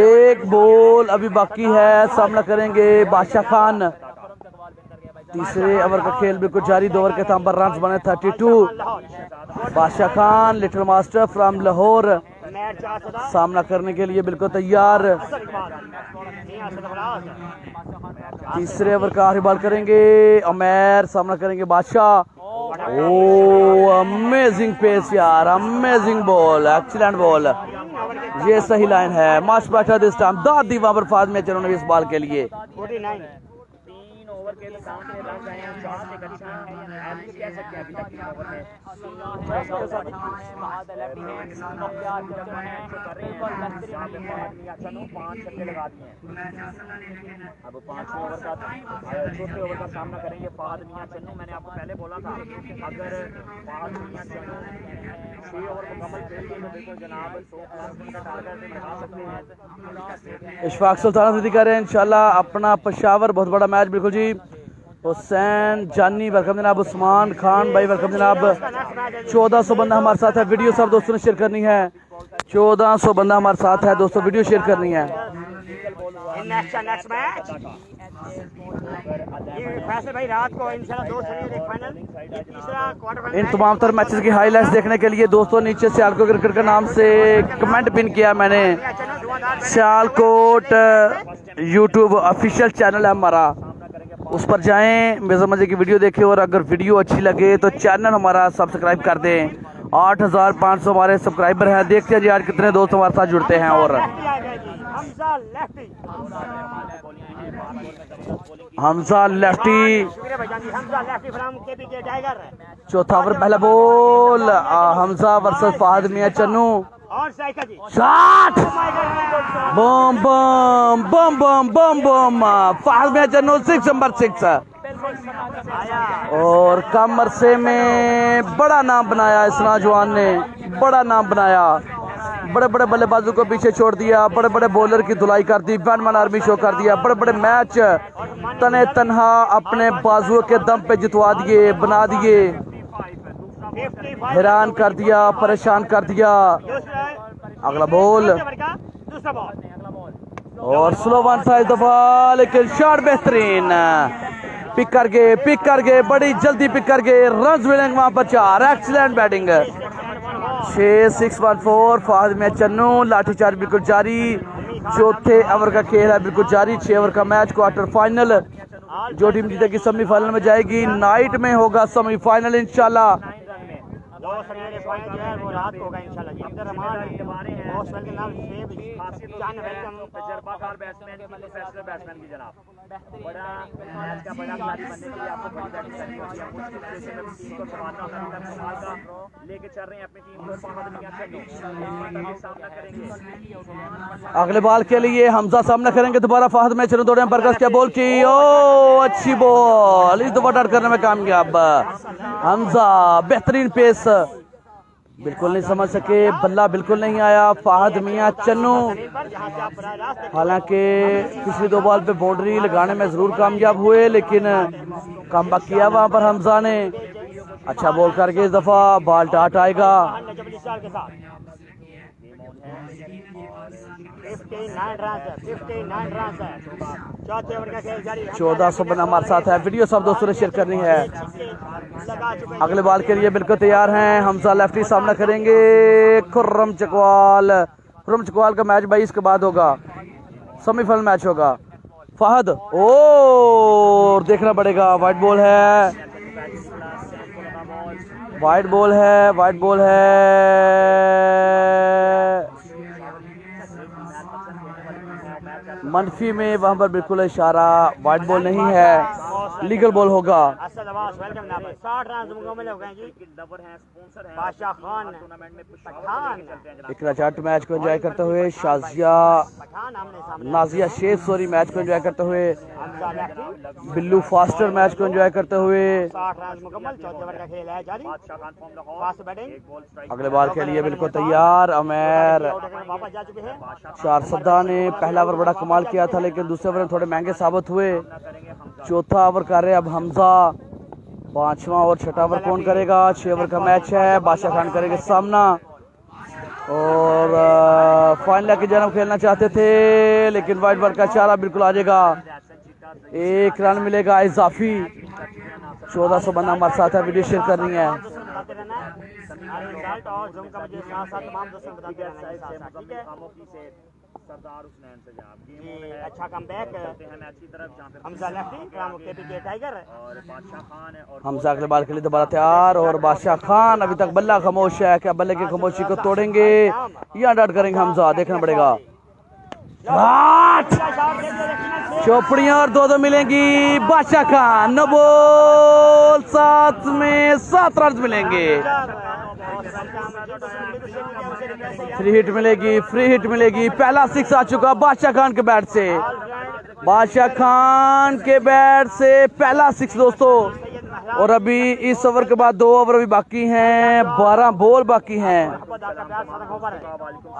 1 बॉल अभी बाकी है। सामना करेंगे बादशाह खान। तीसरे ओवर का खेल बिल्कुल जारी, 2 ओवर के थम पर रन बने 32। बादशाह Khan little master from Lahore सामना करने के लिए बिल्कुल तैयार। तीसरे ओवर का आखिरी बॉल करेंगे उमैर, सामना करेंगे बादशाह। ओ अमेजिंग पेस यार, अमेजिंग बॉल, एक्सीलेंट बॉल, ये सही लाइन है। मच बेटर दिस टाइम, दादी वहां पर फाज में चलोगे इस बॉल के लिए। 3 ओवर के काउंट में रन आए हैं, शॉट एक अच्छा है, एवरेज कह सकते हैं अभी तक 3 ओवर में। चलो 5 छक्के लगा दिए हैं। अब 5वें ओवर का चौथे ओवर का सामना करेंगे फहद मियां चन्नू। मैंने आपको पहले बोला था अगर फहद मियां चन्नू 6 ओवर मुकम्मल खेल दिए तो बिल्कुल जनाब 100 प्लस का टारगेट लगा सकते हैं। इशफाक सुल्तान विधि करें इंशाल्लाह अपना पेशावर, बहुत बड़ा मैच बिल्कुल जी। हुसैन जानी वेलकम जनाब, उस्मान खान भाई वेलकम जनाब। 1400 बंदा हमारे साथ है, वीडियो सब दोस्तों ने शेयर करनी है। 1400 बंदा हमारे साथ है दोस्तों, वीडियो शेयर करनी है। इन तमाम तर मैचेस की हाईलाइट्स देखने के लिए दोस्तों नीचे सियालकोट क्रिकेट के नाम से कमेंट पिन किया मैंने। सियालकोट यूट्यूब ऑफिशियल चैनल है हमारा, उस पर जाएं, मजे मजे की वीडियो देखें और अगर वीडियो अच्छी लगे तो चैनल हमारा सब्सक्राइब कर दें। 8500 हमारे सब्सक्राइबर हैं, देखते हैं जी आज कितने दोस्त हमारे साथ जुड़ते हैं। और हमजा लेफ्टी, चौथा ओवर पहला ball, Hamza versus Fahad Mian Channu. Shot, बम बम बम बम बम बम, फहद मियां चन्नू 6 नंबर 6। और कम अरसे में बड़ा नाम बनाया इस नौजवान ने, बड़ा नाम बनाया। बड़े बड़े बल्लेबाजों को पीछे छोड़ दिया, बड़े बड़े बॉलर की धुलाई कर दी, बैट्समैन आर्मी शो कर दिया, बड़े बड़े मैच तने तनहा अपने बाजुओं के दम पे जितवा दिए, बना दिए, हैरान कर दिया, परेशान कर दिया। अगला बॉल और स्लो वन था इस दफा, लेकिन शॉट बेहतरीन, पिक कर गए, बड़ी जल्दी पिक कर गए, रन मिलेंगे वहां पर 4। Excellent batting, 6-6-1-4 Fahad Mian Channu. लाठीचार्ज बिल्कुल जारी, चौथे ओवर का खेल है बिल्कुल जारी। 6 ओवर का मैच, क्वार्टर फाइनल, जो टीम जीतेगी सेमीफाइनल में जाएगी। नाइट में होगा सेमीफाइनल इंशाल्लाह। लेके चल रहे हैं अपनी टीम को फहद मियां चन्नू। सामना करेंगे अगले बॉल के लिए हमजा सामना करेंगे दोबारा। फहद में चलो दौड़े बरकस क्या बॉल की, ओ अच्छी बॉल, इस दफा डर करने में कामयाब हमजा। बेहतरीन पेस, बिल्कुल नहीं समझ सके, बल्ला बिल्कुल नहीं आया फहद मियां चन्नू। हालांकि पिछली 2 बॉल पे बाउंड्री लगाने में जरूर कामयाब हुए, लेकिन कमबैक किया वहां पर हमजा ने। अच्छा बॉल करके इस दफा बॉल टाट आएगा। 1400 बना हमारे साथ है, वीडियो सब दोस्तों ने शेयर करनी है। अगले बॉल के लिए बिल्कुल तैयार हैं। हमजा लेफ्टी सामना करेंगे खुर्रम चकवाल। खुर्रम चकवाल का मैच भाई इसके बाद होगा, सेमीफाइनल मैच होगा। फहद ओ देखना पड़ेगा, वाइट बॉल है, वाइट बॉल है, वाइट बॉल है, मनफी में वहां पर बिल्कुल इशारा, वाइट बॉल नहीं है, लीगल बॉल होगा। इकरा चाट मैच को एंजॉय करते हुए नाजिया शेख मैच को एंजॉय करते हुए, बिल्लू फास्टर मैच को एंजॉय करते हुए। अगले बार के लिए बिल्कुल तैयार अमेर। 4 सद्दा ने पहला ओवर बड़ा कमाल किया था, लेकिन दूसरे ओवर में थोड़े महंगे साबित हुए। चौथा ओवर कर रहे अब हमजा, 5वां और 6ठा ओवर कौन करेगा। 6 ओवर का मैच है, बादशाह खान करेंगे सामना। और फाइनल के जन्म खेलना चाहते थे, लेकिन वाइट बॉल का इशारा बिल्कुल आ जाएगा। 1 रन मिलेगा इजाफी। 1400 बंदा हमारे साथ है, वीडियो शेयर करनी है। और जूम का मुझे साथ साथ तमाम दोस्तों को बताते रहना है साथ-साथ, ठीक है। सरदार हुसैन से जनाब ये अच्छा कमबैक करते हैं मैच की तरफ जहां पे Hamza lefty Ram KPK tiger और बादशाह खान है और हमजा अगले बाल के लिए दोबारा तैयार, और बादशाह खान अभी तक बल्ला खामोश है। क्या बल्ले की खामोशी को तोड़ेंगे या डट करेंगे हमजा, देखना पड़ेगा। चौपड़ियां और 2-2 मिलेंगी। बादशाह खान नो बॉल, 7 में 7 रन मिलेंगे। फ्री हिट मिलेगी, फ्री हिट मिलेगी। पहला 6 आ चुका बादशाह खान के बैट से। बादशाह खान के बैट से पहला 6 दोस्तों। और अभी इस ओवर के बाद 2 ओवर भी बाकी हैं, 12 बॉल बाकी हैं। और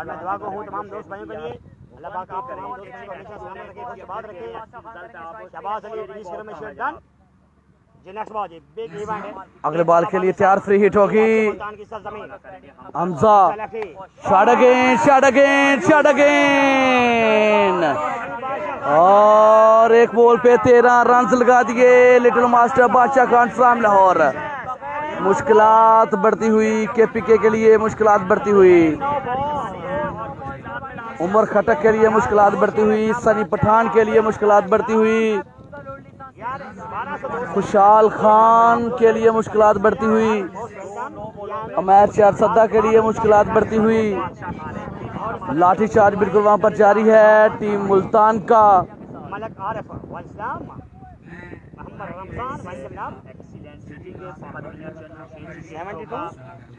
मैं दुआ को हूँ तमाम दोस्त भाइयों के लिए, अल्लाह पाक आप तमाम दोस्त भाइयों को हमेशा सलामत रखे, खुश आबाद रखे। शहबाज अली रिलीज करो में शेयर डन जी। नेक्स्ट बॉल जी, बिग इवेंट है। अगले बॉल के लिए तैयार, फ्री हिट होगी। सुल्तान की सरजमीन Hamza shot again, shot again, shot again, और एक बॉल पे 13 रन लगा दिए लिटिल मास्टर बादशाह खान फ्रॉम लाहौर। मुश्किलात बढ़ती हुई केपीके के लिए, मुश्किलात बढ़ती हुई उमर खटक के लिए, मुश्किलात बढ़ती हुई सनी पठान के लिए, मुश्किलात बढ़ती हुई खुशहाल खान के लिए, मुश्किलात बढ़ती हुई अमैर चारसदा के लिए, मुश्किलात बढ़ती हुई। लाठीचार्ज बिल्कुल वहां पर जारी है टीम मुल्तान का। मलक आरिफ वंसलाम मोहम्मद रमजान वंसलाम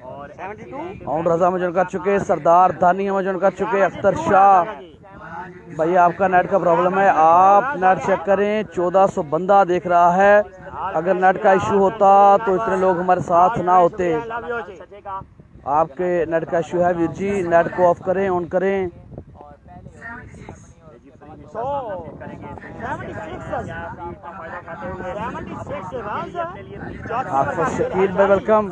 और 72 और रजा मजन कर चुके, सरदार दानी मजन कर चुके, अख्तर शाह। भैया आपका नेट का प्रॉब्लम है, आप नेट चेक करें। 1400 बंदा देख रहा है। अगर नेट का इशू होता तो इतने लोग हमारे साथ ना होते। आपके नेट का इशू है वीर जी, नेट को ऑफ करें, ऑन करें। आपका शकील भाई वेलकम।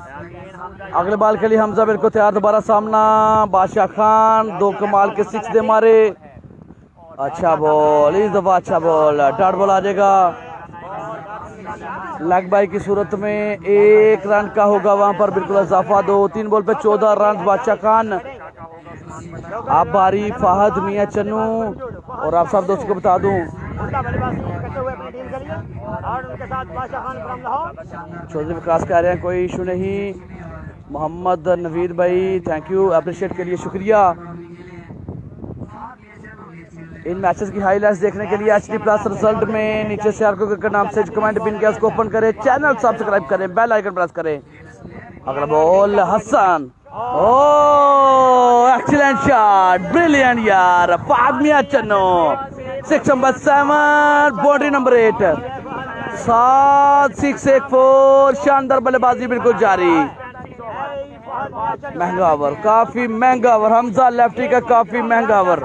अगले बॉल के लिए हमजा बिल्कुल तैयार, दोबारा सामना बादशाह खान। 2 कमाल के 6 दे मारे। अच्छा बॉल, इस दफा अच्छा बॉल, डॉट बॉल आ जाएगा। लेग बाई की सूरत में 1 रन का होगा वहां पर बिल्कुल इजाफा। 2-3 बॉल पे 14 रन बादशाह खान। आप बारी फाहद मियां चन्नू, और आप सब दोस्तों को बता दूं चौधरी विकास कह रहे हैं कोई इशू नहीं। मोहम्मद नवीद भाई थैंक यू, अप्रिशिएट के लिए शुक्रिया। इन मैचेस की हाईलाइट्स देखने के लिए HD प्लस रिजल्ट में नीचे शेयर को नाम से कमेंट पिन किया, उसको ओपन करें, चैनल सब्सक्राइब करें, बेल आइकन प्रेस करें। अगला बॉल हसन, ओह एक्सीलेंट शॉट, ब्रिलियंट यार, Fahad Mian Channu. 6 number 7, boundary number 8, 7-6-1-4। शानदार बल्लेबाजी बिल्कुल जारी। महंगा ओवर, काफी महंगा ओवर, हमजा लेफ्टी का काफी महंगा ओवर।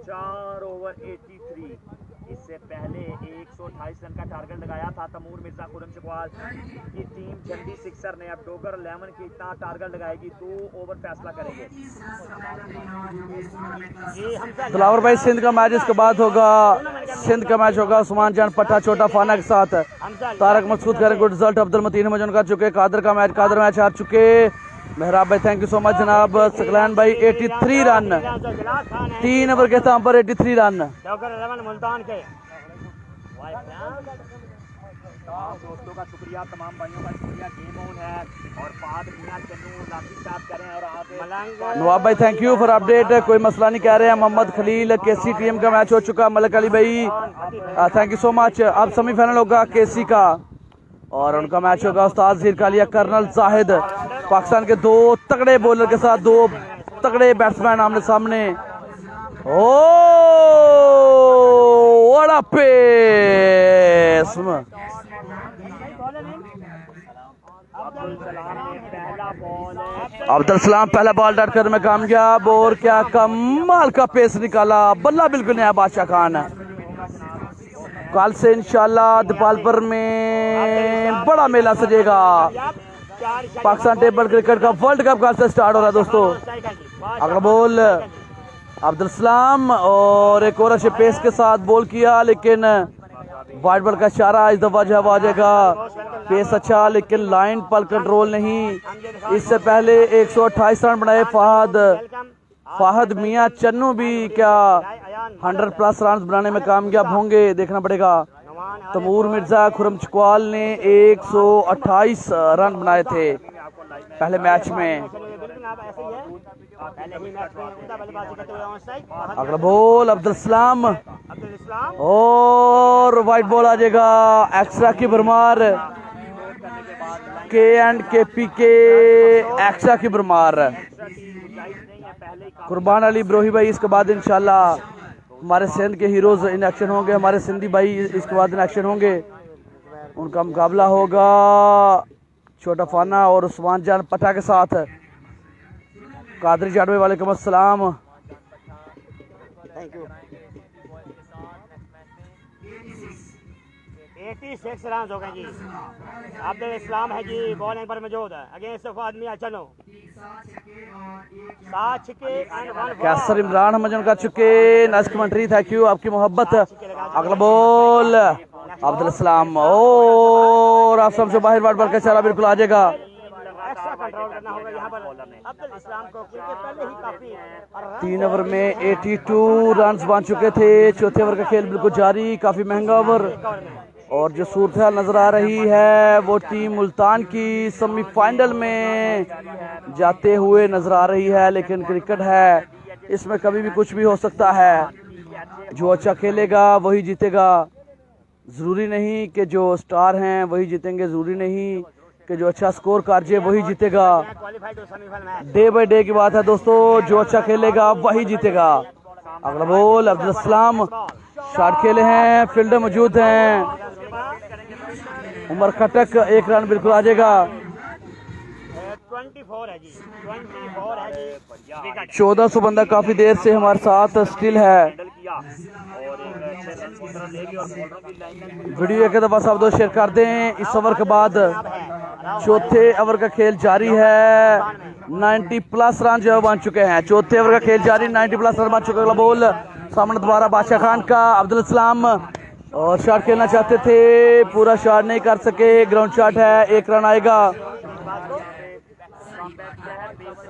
4 ओवर 83। इससे पहले 128 रन का टारगेट लगाया था तैमूर मिर्जा खुरम शक्वाल की टीम। जल्दी सिक्सर ने अब डोगर 11 की इतना टारगेट लगाएगी, 2 ओवर फैसला करेंगे। दिलावर भाई सिंध का मैच इसके बाद होगा, सिंध का मैच होगा उस्मान जान पट्टा छोटा फाना के साथ। तारक मकसूद करें गुड रिजल्ट, अब्दुल मतीन मजन कर चुके। कादर का मैच, कादर मैच हार चुके। मेहराब भाई थैंक यू सो मच जनाब। सकलैन भाई 83 रन, 3 ओवर के स्थान पर 83 रन। मुल्तान के तमाम दोस्तों का शुक्रिया, तमाम भाइयों का शुक्रिया। गेम ऑन है और फाहद मियां चन्नू लाठी चार्ज करें। और आप नवाब भाई थैंक यू फॉर अपडेट, कोई मसला नहीं कह रहे हैं। मोहम्मद खलील केसी टीम का मैच हो चुका। मलक अली भाई थैंक यू सो मच। अब सेमीफाइनल होगा केसी का और उनका मैच होगा उस्ताद ज़ीर कालिया कर्नल जाहिद। पाकिस्तान के 2 तगड़े बॉलर के साथ 2 तगड़े बैट्समैन आमने सामने। Oh what a pace. Abdul Salam पहला बॉल डट कर में कामयाब, और क्या कमाल का पेस निकाला, बल्ला बिल्कुल नया बादशाह खान। कल से इंशाल्लाह दीपालपुर में बड़ा मेला सजेगा। पाकिस्तान टेबल क्रिकेट का वर्ल्ड कप कल से स्टार्ट हो रहा है दोस्तों। अगला बॉल अब्दुल सलाम और एक और अच्छे पेस के साथ बॉल किया, लेकिन वाइट बॉल का इशारा इस दफा जो आ जाएगा। पेस अच्छा लेकिन लाइन पर कंट्रोल नहीं। इससे पहले 128 रन बनाए फाहद मियां चन्नू भी क्या 100+ रन बनाने में कामयाब होंगे, देखना पड़ेगा। तमूर मिर्जा खुरम चकवाल ने 128 रन बनाए थे पहले मैच में। अगला बॉल अब्दुल सलाम और वाइट बॉल आ जाएगा। एक्स्ट्रा की भरमार KP के एक्स्ट्रा की भरमार। कुर्बान अली ब्रोही भाई इसके बाद इंशाल्लाह हमारे सिंध के हीरोज इन एक्शन होंगे, हमारे सिंधी भाई इसके बाद इन एक्शन होंगे। उनका मुकाबला होगा छोटा फाना और उस्मान जान पटा के साथ। कादरी जाडवे वालेकुम अस्सलाम। 86 रन हो गए जी। अब्दुल इस्लाम है जी बॉलिंग पर मौजूद है अगेंस्ट फहद मियां चन्नू। 7 छक्के एंड 1 कैसर इमरान हम कर चुके। नाइस कमेंट्री, थैंक यू आपकी मोहब्बत। अगला बॉल अब्दुल इस्लाम और आप सबसे बाहर वाइट बॉल का इशारा बिल्कुल आ जाएगा। एक्स्ट्रा कंट्रोल करना होगा यहाँ पर अब्दुल इस्लाम को, क्योंकि पहले ही काफी 3 ओवर में 82 रन बन चुके थे। चौथे ओवर का खेल बिल्कुल जारी, काफी महंगा ओवर। और जो सूरत नजर आ रही है वो टीम मुल्तान की सेमीफाइनल में जाते हुए नजर आ रही है, लेकिन क्रिकेट है इसमें कभी भी कुछ भी हो सकता है। जो अच्छा खेलेगा वही जीतेगा, जरूरी नहीं कि जो स्टार हैं वही जीतेंगे, जरूरी नहीं कि जो अच्छा स्कोर कारजे वही जीतेगा। डे बाय डे की बात है दोस्तों, जो अच्छा खेलेगा वही जीतेगा। अगला बॉल अब्दुल सलाम शॉट खेले हैं, फील्डर मौजूद हैं। उमर खटक 1 रन बिल्कुल आ जाएगा। 24 है जी, 24 है जी। 1400 बंदा काफी देर से हमारे साथ स्टिल है। वीडियो एक दफा सब दोस्त शेयर कर दें। इस ओवर के बाद चौथे ओवर का खेल जारी है। 90+ रन जो बन चुके हैं। चौथे ओवर का खेल जारी, 90+ रन बन चुके। अगला बॉल सामने दोबारा बादशाह खान का। अब्दुल सलाम और शॉट खेलना चाहते थे, पूरा शॉट नहीं कर सके। ग्राउंड शॉट है, 1 रन आएगा।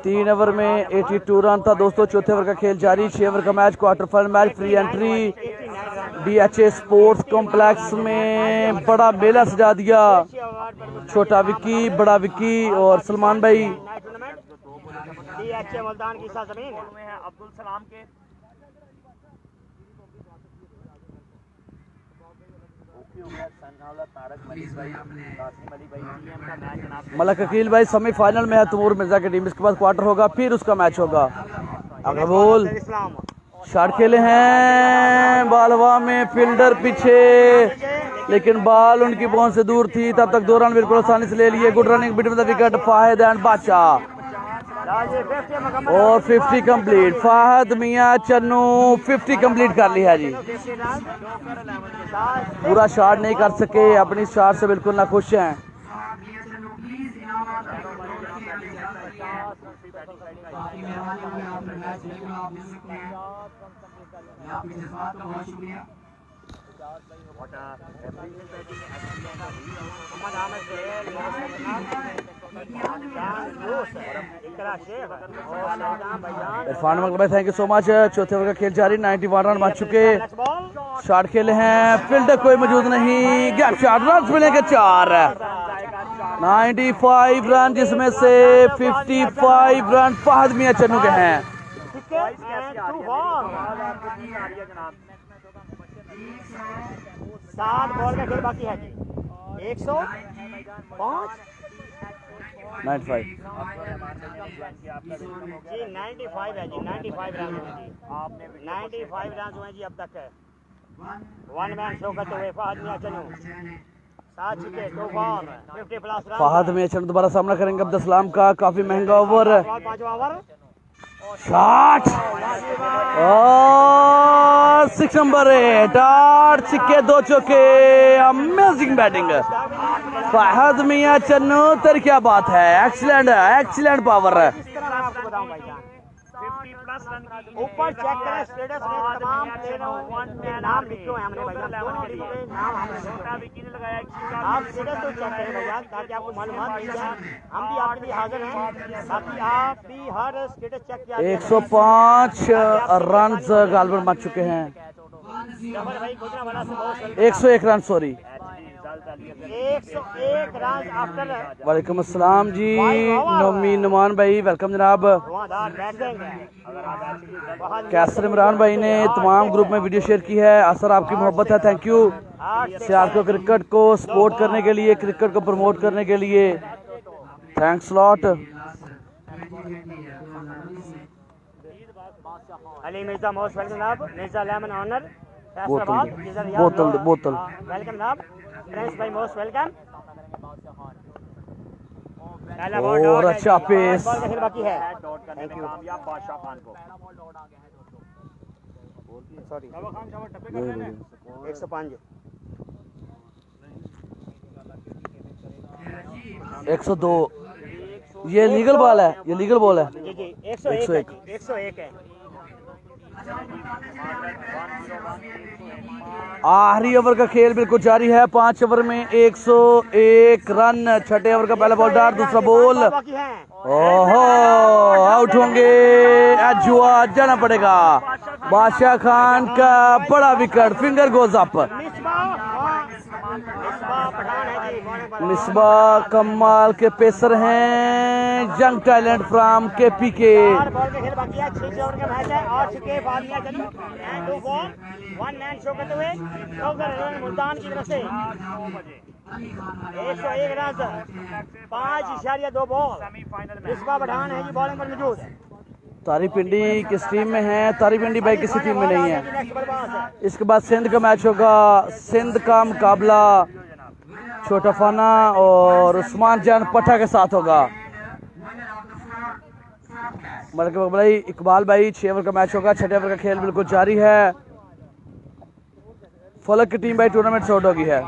3 ओवर में 82 रन था दोस्तों। चौथे ओवर का खेल जारी। 6 ओवर का match, quarter final match, free entry DHA sports complex में बड़ा मेला सजा दिया। छोटा विक्की, बड़ा विक्की और सलमान भाई। DHA मुल्तान की सरजमीन है अब्दुल सलाम के। मलक अकील भाई सेमीफाइनल में है तमूर मिर्जा की टीम। इसके बाद क्वार्टर होगा, फिर उसका मैच होगा। अगला बॉल शॉट खेले हैं, बाल हवा में, फील्डर पीछे, लेकिन बॉल उनकी पहुंच से दूर थी। तब तक 2 रन बिल्कुल आसानी से ले लिए। Good running between the wicket Fahid and Badshah और 50 कंप्लीट। फाहद मियां चन्नू 50 कंप्लीट कर लिया जी। पूरा शॉट नहीं कर सके, अपनी शॉट से बिल्कुल ना खुश हैं। इरफान मकल भाई थैंक यू सो मच। चौथे ओवर का खेल जारी, 91 रन बन चुके। शॉट खेले हैं, फील्डर कोई मौजूद नहीं। गैप शॉट, रन मिलेंगे 4। 95 रन, जिसमें से 55 रन फाहद मियां चन्नू के हैं। 7 बॉल का खेल बाकी है जी। 105 95 जी, 95 है जी। 95 रन हुए जी। 95 रन हुए जी अब तक है। 1 मैन शो करते हुए फाहद मियां चन्नू 7 छक्के 2 बॉल 50+ रन। फाहद मियां चन्नू दोबारा सामना करेंगे अब्दुल सलाम का। काफी महंगा ओवर। 5वां ओवर शॉट और 6 नंबर 8, 8 छक्के 2 चौके। अमेजिंग बैटिंग फाहद मियां चन्नू, तेरी क्या बात है। Excellent, excellent power. 50+ ऊपर चेक करें स्टेटस में तमाम प्लेयरों के नाम लिखे हुए हैं हमने भैया, दोनों टीमों के नाम हमने लगाया। आप स्टेटस तो चेक करें भैया ताकि आपको मालूमात मिल जाए। हम भी आपके लिए हाजिर हैं ताकि आप भी हर स्टेटस चेक किया। 105 रन गालबन बन चुके हैं। 101 रन, सॉरी 101 रन आफ्टर। वालेकुम अस्सलाम जी नमी नुमान भाई, वेलकम जनाब। कैसर इमरान भाई ने तमाम ग्रुप में वीडियो शेयर की है। असर आपकी मोहब्बत है, थैंक यू। सियालकोट क्रिकेट को सपोर्ट करने के लिए, क्रिकेट को प्रमोट करने के लिए thanks lot. Ali Mirza most welcome जनाब। मिर्जा लेमन ऑनर बोतल वेलकम जनाब। फ्रेंड्स भाई मोस्ट वेलकम। और अच्छा पेस बाकी है। थैंक यू बादशाह खान को। सॉरी 105 102। ये लीगल बॉल है, ये लीगल बॉल है। जी जी 101 है। आखिरी ओवर का खेल बिल्कुल जारी है। 5 ओवर में 101 रन। छठे ओवर का पहला बॉल डार, दूसरा बॉल। ओहो आउट होंगे, जुआ जाना पड़ेगा। बादशाह खान का बड़ा wicket, finger goes up. Misbah कमाल के पेसर हैं, young talent from KPK। Multan की तरफ से 101 रन 5.2 बॉल। मिसबा पठान है जी बॉलिंग पर मौजूद। तारी पिंडी किस टीम में है? तारी पिंडी भाई किसी टीम में नहीं है। इसके बाद सिंध का मैच होगा। सिंध का मुकाबला छोटा फाना और उस्मान जान पट्टा के साथ होगा। मलक भाई इकबाल भाई 6 ओवर का मैच होगा। छठे ओवर का खेल बिल्कुल जारी है। फलक की टीम भाई टूर्नामेंट से आउट होगी है।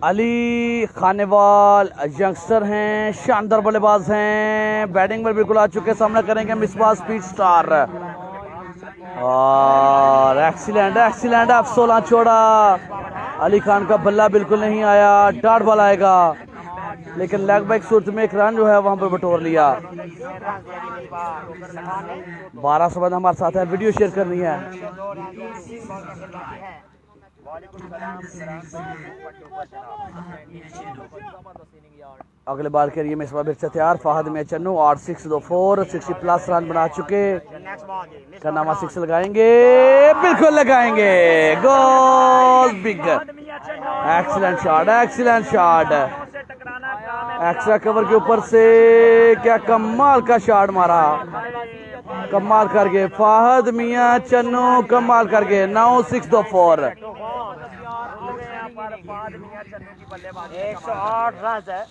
अली खानेवाल यंगस्टर हैं, शानदार बल्लेबाज हैं, बैटिंग में बिल्कुल आ चुके, सामना करेंगे मिसबाह स्पीड स्टार। और एक्सीलेंट एक्सीलेंट, अब 16 छोड़ा। अली खान का बल्ला बिल्कुल नहीं आया, डार्ट बॉल आएगा, लेकिन लेग बैक सूरत में एक रन जो है वहां पर बटोर लिया। 12 सबंध हमारे साथ है, वीडियो शेयर करनी है। अगले बार के लिए मैं इस बार से तैयार। फाहद में चन्नू 8 6 2 4 60 प्लस रन बना चुके। करनामा 6 लगाएंगे, बिल्कुल लगाएंगे, go big. Excellent shot, excellent shot. Extra cover के ऊपर से क्या कमाल का शॉट मारा, कमाल करके फाहद मियां चन्नू, कमाल करके 9 6 2 4। 108 रन है,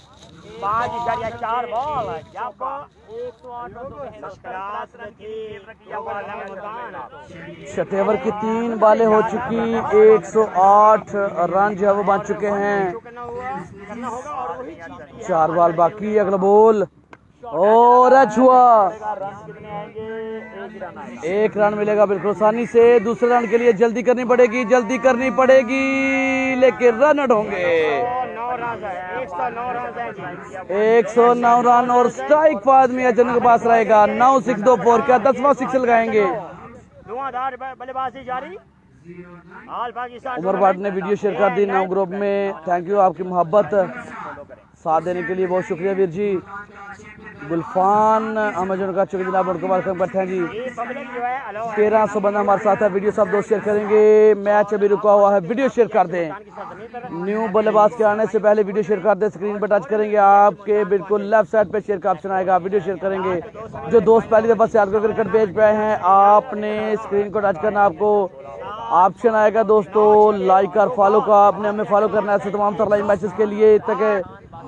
5.4 बॉल। छठे ओवर की 3 बालें हो चुकी, 108 रन जो है वो बन चुके हैं। 4 बॉल बाकी, अगला बॉल और छुआ, 1 रन मिलेगा बिल्कुल आसानी से। दूसरे रन के लिए जल्दी करनी पड़ेगी, जल्दी करनी पड़ेगी, लेकिन रन आउट होंगे। 109 रन और स्ट्राइक फाद मियां चन्नू के पास रहेगा। 9 6 2 4, क्या 10वां 6 लगाएंगे। धुआंधार बल्लेबाजी जारी। उमर भाट ने वीडियो शेयर कर दी 9 ग्रुप में, थैंक यू आपकी मोहब्बत साथ देने के लिए, बहुत शुक्रिया वीर जी। गुलफान अमेजन का चुके जनाब, उनको वेलकम करते हैं जी। 1300 बंदा हमारे साथ है, वीडियो सब दोस्त शेयर करेंगे। मैच अभी रुका हुआ है, वीडियो शेयर कर दें। न्यू बल्लेबाज के आने से पहले वीडियो शेयर कर दें। स्क्रीन पर टच करेंगे, आपके बिल्कुल लेफ्ट साइड पे शेयर का ऑप्शन आएगा, वीडियो शेयर करेंगे। जो दोस्त पहली दफा सियालकोट क्रिकेट पेज पे आए हैं, आपने स्क्रीन को टच करना, आपको ऑप्शन आएगा दोस्तों लाइक और फॉलो का, आपने हमें फॉलो करना है ऐसे तमाम तरह लाइव मैचेस के लिए, ताकि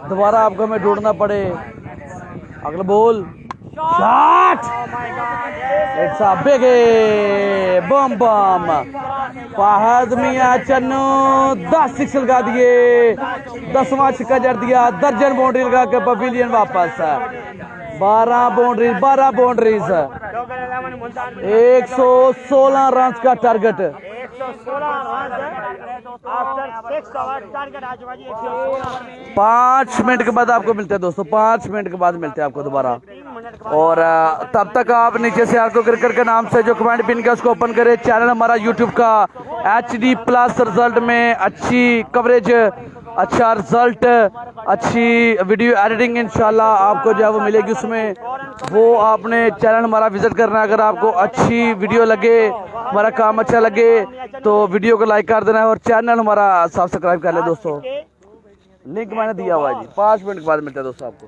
दोबारा आपको हमें ढूंढना पड़े। अगला ball shot, it's a big bomb bomb. Fahad Mian Channu 10 6 लगा दिए, 10वां छक्का जड़ दिया, दर्जन बाउंड्री लगा के पवेलियन वापस है। 12 बाउंड्रीज 116 रन का टारगेट। 5 मिनट के बाद आपको मिलते हैं दोस्तों, 5 मिनट के बाद मिलते हैं आपको दोबारा। और तब तक आप नीचे से आपको क्रिकेट के नाम से जो कमेंट पिन का उसको ओपन करें। चैनल हमारा यूट्यूब का HD+ रिजल्ट में अच्छी कवरेज, अच्छा रिजल्ट, अच्छी वीडियो एडिटिंग इंशाल्लाह आपको जो है वो मिलेगी उसमें। वो आपने चैनल हमारा विजिट करना है। अगर आपको अच्छी वीडियो लगे, हमारा काम अच्छा लगे तो वीडियो को लाइक कर देना है और चैनल हमारा सब्सक्राइब कर ले दोस्तों। लिंक मैंने दिया हुआ है जी। 5 मिनट के बाद मिलता है दोस्तों आपको।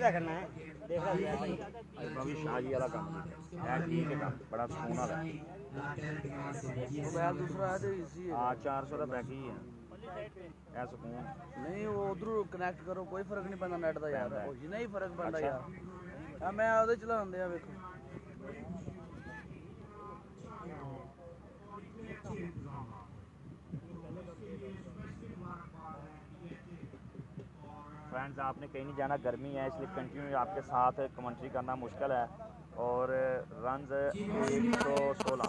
करना है शाहजी वाला काम है, ठीक है काम बड़ा सुकून वाला है। दूसरा है तो इजी है। 400 का पैक ही है सुकून नहीं, वो उधर कनेक्ट करो, कोई फर्क नहीं पैंदा नेट ਦਾ यार, ਉਹ ਨਹੀਂ ਫਰਕ ਪੈਂਦਾ ਯਾਰ। ਆ ਮੈਂ ਉਹਦੇ ਚਲਾਉਂਦੇ ਆ ਵੇਖੋ। फ्रेंड्स आपने कहीं नहीं जाना, गर्मी है इसलिए कंटिन्यू आपके साथ कमेंट्री करना मुश्किल है। और रन्स 116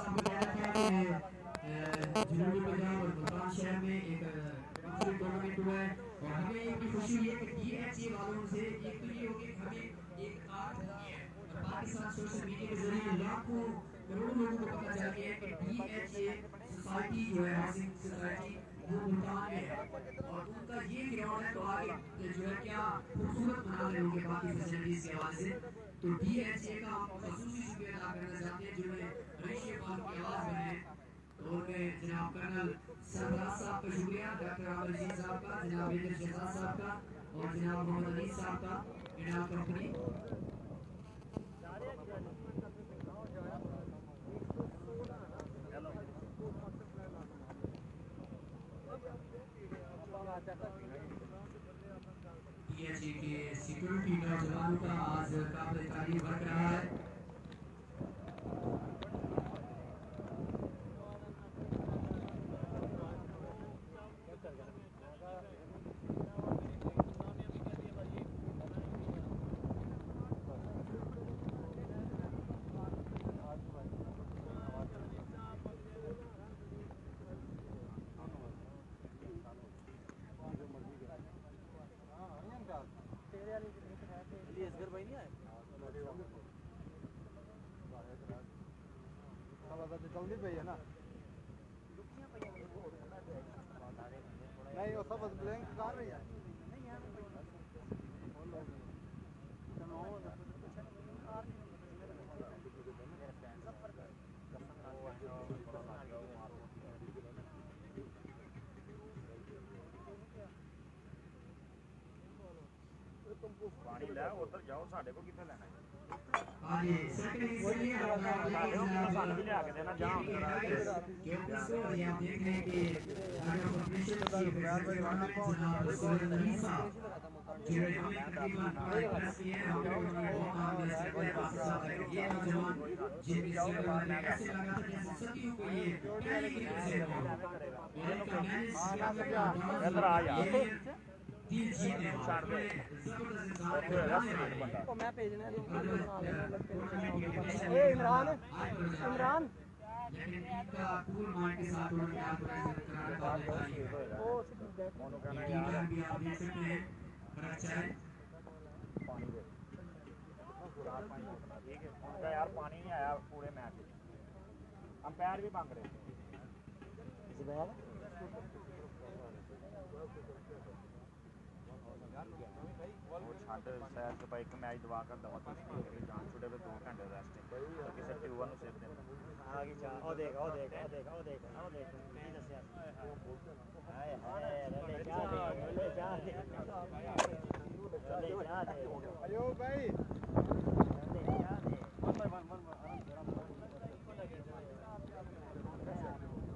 टूर्नामेंट हुआ है और हमें ये भी खुशी हुई है कि DHA वालों से एक तो ये हो गया कि हमें एक आर्ट दी है और पाकिस्तान सोशल मीडिया के जरिए लाखों करोड़ों लोगों को पता चल गया है कि DHA सोसाइटी जो है, हाउसिंग सोसाइटी, वो मुल्तान में है और उनका ये ग्राउंड है। तो आगे जो है क्या खूबसूरत बना रहे होंगे बाकी फैसिलिटीज के हवाले से। तो DHA का हम खसूसी शुक्रिया अदा करना चाहते हैं जिन्होंने रईशे बाल की आवाज में है। तो उनमें जनाब कर्नल सरफराज साहब का शुक्रिया, डॉक्टर आमिर जी साहब का, जनाब इंद्र शहजाद साहब का और जनाब मोहम्मद अली साहब का, इनाम कंपनी। DHA के सिक्योरिटी नौजवानों का आज काबिल तारीफ वर्क रहा है। जल्दी पे है ना, नहीं वो सब ब्लैंक कर रही है। पानी लै उधर जाओ, साढ़े को कितने लेना है? आगे सेकंड इसलिए सानू भी लिया के देना जहां क्योंकि आप देख रहे हैं कि अगर कॉर्पोरेशन चीफ जनाब सुरेंद्र अली साहब जो हमें तकरीबन 5 किए हैं, हमें उन्होंने बहुत आगे से साथ है। ये नौजवान जिनकी सेवा में ऐसे लगा था जैसे सदियों को ये पहले की प्रेजेंट हो और इनका मैनेज इधर आ यार दिल जीतने वाले जबरदस्त इंसान को मैं भेजना है इमरान इमरान लेकिन इनका पूल मान के साथ उन्होंने ऑर्गेनाइजर करार पाई है। वो लीडर भी आप देख सकते हैं फर्क चाहे ठीक है उनका यार पानी नहीं आया पूरे मैच में, अंपायर भी मांग रहे वो छੱਡ सैर के भाई एक मैच दवा कर दवा कुछ नहीं करी जान छुड़े पे 2 घंटे रेस्ट तो किसी ट्यूबर ਨੂੰ ਸਿਰ ਦੇ ਆ ਗਈ ਚਾਹ ਉਹ ਦੇਖ ਉਹ ਦੇਖ ਉਹ ਦੇਖ ਉਹ ਦੇਖ ਉਹ ਦੇਖ ਨਹੀਂ ਦੱਸਿਆ ਹਾਏ ਹਾਏ ਲੈ ਚਾਹ ਦੇ ਲੈ ਚਾਹ ਦੇ ਲੈ ਚਾਹ ਦੇ आयो भाई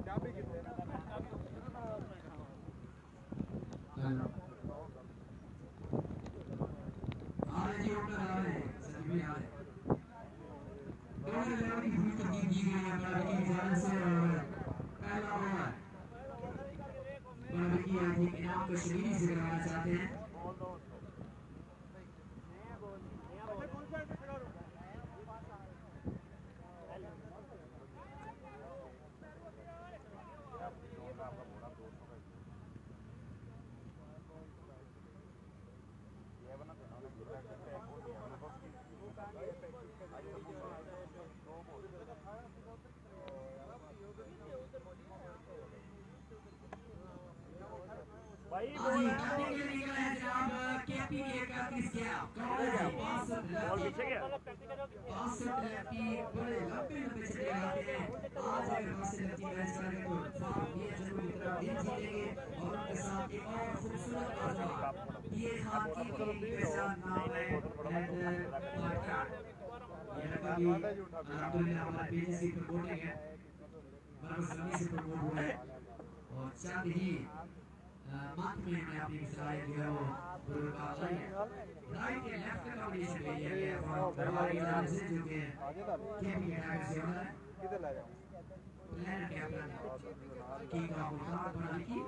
क्या भी कितने इनाम कश्मीरी से करवाना चाहते हैं। और साथ ही मंथ में मैं अपनी मिसाल जो है वो राइट एंड लेफ्ट का कॉम्बिनेशन भेजा गया है और हमारी तरफ से जो कि केपी टाइगर से होना है किधर ले जाऊं प्लान कैप्टन की का मुकाबला बनाने की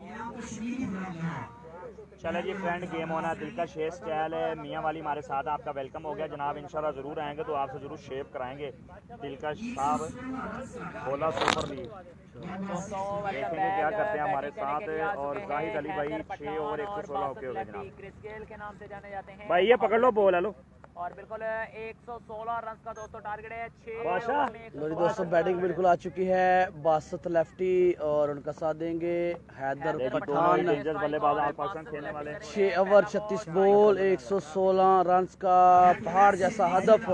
इनाम कश्मीरी बनाना। चले जी फ्रेंड, गेम होना दिलकश हेयर स्टाइल है। मियाँ वाली हमारे साथ, आपका वेलकम हो गया जनाब। इंशाल्लाह ज़रूर आएंगे तो आपसे ज़रूर शेव कराएंगे। दिलकश साहब बोला सुपर लीग, देखेंगे क्या करते हैं हमारे साथ। और जाहिद अली भाई 6 ओवर 116 ओके हो गए जनाब। क्रिस गेल के नाम से जाने जाते हैं भाई ये पकड़ लो बॉल, हेलो। और बिल्कुल 116 रन का दोस्तों टारगेट है। 6 बादशाह। ओवर में 116 लो जी दोस्तों, बैटिंग बिल्कुल आ चुकी है। बासत लेफ्टी और उनका साथ देंगे हैदर देखिए, दोनों पठान। ही डेंजर बल्लेबाज आज पाकिस्तान खेलने वाले। 6 ओवर 36 बॉल 116 रन का पहाड़ जैसा हदफ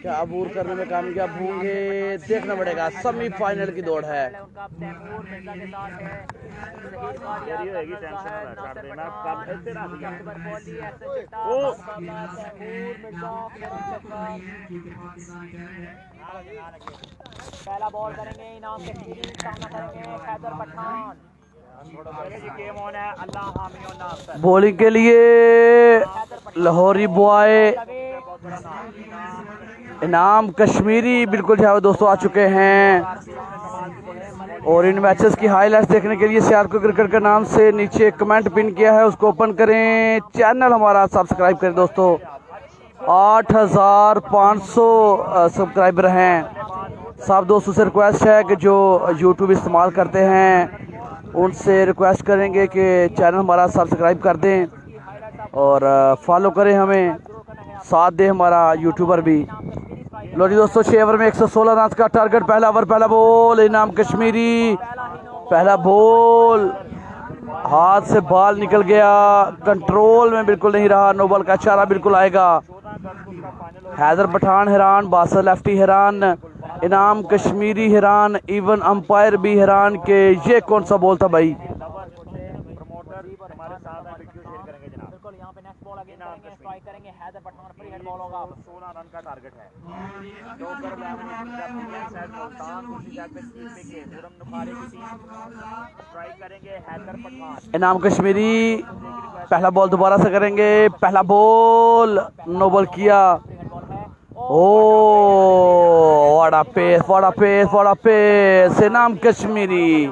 क्या अबूर करने में कामयाब होंगे, देखना पड़ेगा। सेमीफाइनल की दौड़ है। उनका तैमूर मिर्जा के साथ है। तेरी होगी टेंशन ना कर देना, कब खेलते रह दिया। ओ पहला बॉल करेंगे इनाम कश्मीरी, सामना करेंगे हैदर पठान। गेम ऑन है, अल्लाह हामी और नासर। बॉलिंग के लिए लाहौरी बॉय इनाम कश्मीरी बिल्कुल जो है वो दोस्तों आ चुके हैं। और इन मैचेस की हाईलाइट्स देखने के लिए सियारको क्रिकेट के नाम से नीचे कमेंट पिन किया है, उसको ओपन करें। चैनल हमारा सब्सक्राइब करें दोस्तों। 8500 सब्सक्राइबर हैं। सब दोस्तों से रिक्वेस्ट है कि जो यूट्यूब इस्तेमाल करते हैं उनसे रिक्वेस्ट करेंगे कि चैनल हमारा सब्सक्राइब कर दें और फॉलो करें, हमें साथ दें हमारा यूट्यूबर भी। लो जी दोस्तों, 6 ओवर में 116 रन का टारगेट। पहला ओवर, पहला बॉल इनाम कश्मीरी। पहला बॉल हाथ से बॉल निकल गया, कंट्रोल में बिल्कुल नहीं रहा। नो बॉल का इशारा बिल्कुल आएगा। हैदर पठान हैरान, बासर लेफ्टी हैरान, इनाम कश्मीरी हैरान, इवन अंपायर भी हैरान के ये कौन सा बॉल था भाई। बिल्कुल यहाँ पे नेक्स्ट बॉल अगेन करेंगे, स्ट्राइक करेंगे Haider Pathan. Free hit ball होगा। 16 रन का टारगेट है। स्ट्राइक करेंगे हैदर पठान। इनाम कश्मीरी पहला बॉल दोबारा से करेंगे। पहला बॉल नो बॉल किया। Oh what a pace, what a pace, what a pace. Inam Kashmiri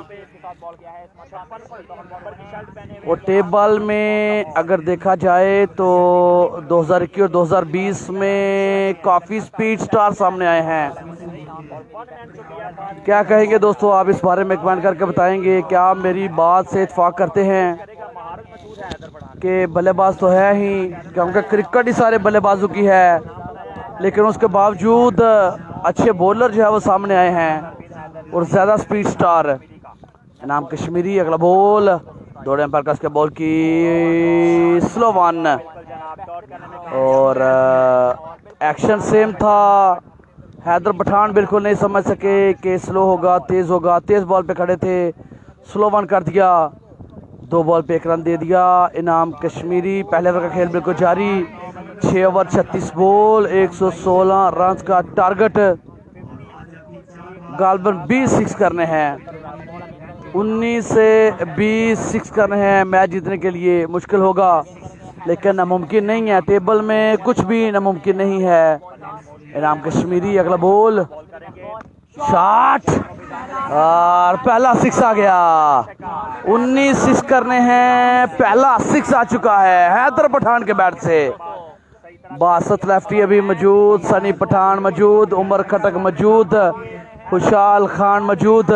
वो टेबल में अगर देखा जाए तो 2021 और 2020 में काफ़ी स्पीड स्टार सामने आए हैं। क्या कहेंगे दोस्तों आप इस बारे में कमेंट करके बताएंगे। क्या आप मेरी बात से इत्तेफाक करते हैं कि बल्लेबाज तो है ही, क्योंकि क्रिकेट ही सारे बल्लेबाजों की है, लेकिन उसके बावजूद अच्छे बॉलर जो है वो सामने आए हैं और ज़्यादा स्पीड स्टार। इनाम कश्मीरी अगला बॉल, दौड़े एम्पायर का बॉल की स्लो वन और एक्शन सेम था। हैदर पठान बिल्कुल नहीं समझ सके कि स्लो होगा तेज़ होगा। तेज़ बॉल पे खड़े थे, स्लो वन कर दिया। 2 बॉल पे 1 रन दे दिया। इनाम कश्मीरी पहले ओवर का खेल बिल्कुल जारी। 6 ओवर 36 बॉल 116 रन का टारगेट। गालबन 20 6 करने हैं, 19 से 20 6 करने हैं। मैच जीतने के लिए मुश्किल होगा। लेकिन नामुमकिन नहीं है, टेबल में कुछ भी नामुमकिन नहीं है। इनाम कश्मीरी अगला बॉल, शॉट और पहला सिक्स आ गया। 19 सिक्स करने हैं, पहला सिक्स आ चुका है हैदर पठान के बैट से। 62 लेफ्टी अभी मौजूद, सनी पठान मौजूद, उमर खटक मौजूद, खुशाल खान मौजूद।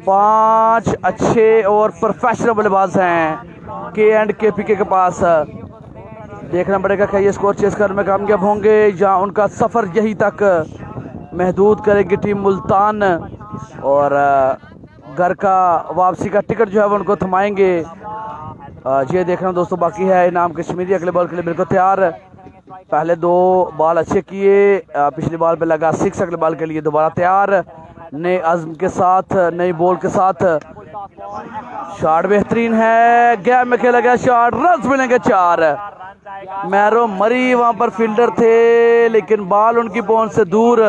5 अच्छे और प्रोफेशनल बल्लेबाज हैं KPK के पास। देखना पड़ेगा क्या ये स्कोर चेस करने में कामयाब होंगे या उनका सफ़र यही तक महदूद करेगी टीम मुल्तान और घर का वापसी का टिकट जो है वो उनको थमाएंगे। ये देखना दोस्तों बाकी है। इनाम कश्मीरी अगले बॉल के लिए बिल्कुल तैयार। पहले 2 बॉल अच्छे किए, पिछली बॉल पे लगा 6, अगले बॉल के लिए दोबारा तैयार, नए अज़्म के साथ, नई बॉल के साथ। शॉट बेहतरीन है, गैप में खेला गया शॉट, रन मिलेंगे 4। मैरो मरी वहां पर फील्डर थे लेकिन बॉल उनकी पहुंच से दूर।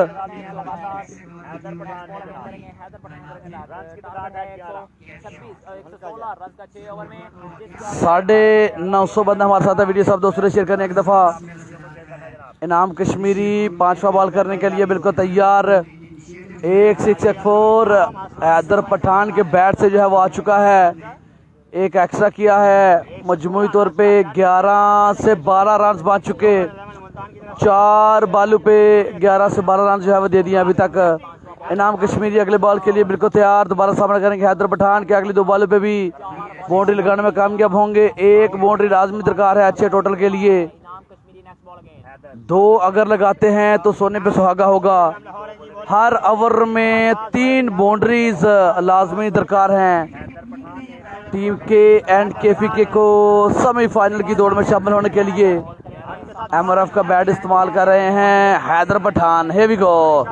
950 बंदा हमारे साथ है। वीडियो सब दोस्तों ने शेयर करने एक दफ़ा। इनाम कश्मीरी 5वां बॉल करने के लिए बिल्कुल तैयार। 1 6 1 4 हैदर पठान के बैट से जो है वो आ चुका है। एक एक्स्ट्रा किया है, मजमूई तौर पे 11 से 12 रन बन चुके। 4 बालू पे 11 से 12 रन जो है वो दे दिए अभी तक। इनाम कश्मीरी अगले बॉल के लिए बिल्कुल तैयार, दोबारा सामना करेंगे हैदर पठान के। अगली 2 बॉलों पे भी बाउंड्री लगाने में कामयाब होंगे। 1 बाउंड्री लाजमी दरकार है अच्छे टोटल के लिए। 2 अगर लगाते हैं तो सोने पे सुहागा होगा। हर ओवर में 3 बाउंड्रीज लाजमी दरकार हैं टीम KPK को सेमीफाइनल की दौड़ में शामिल होने के लिए। MRF का बैट इस्तेमाल कर रहे हैं Haider Pathan. here we go,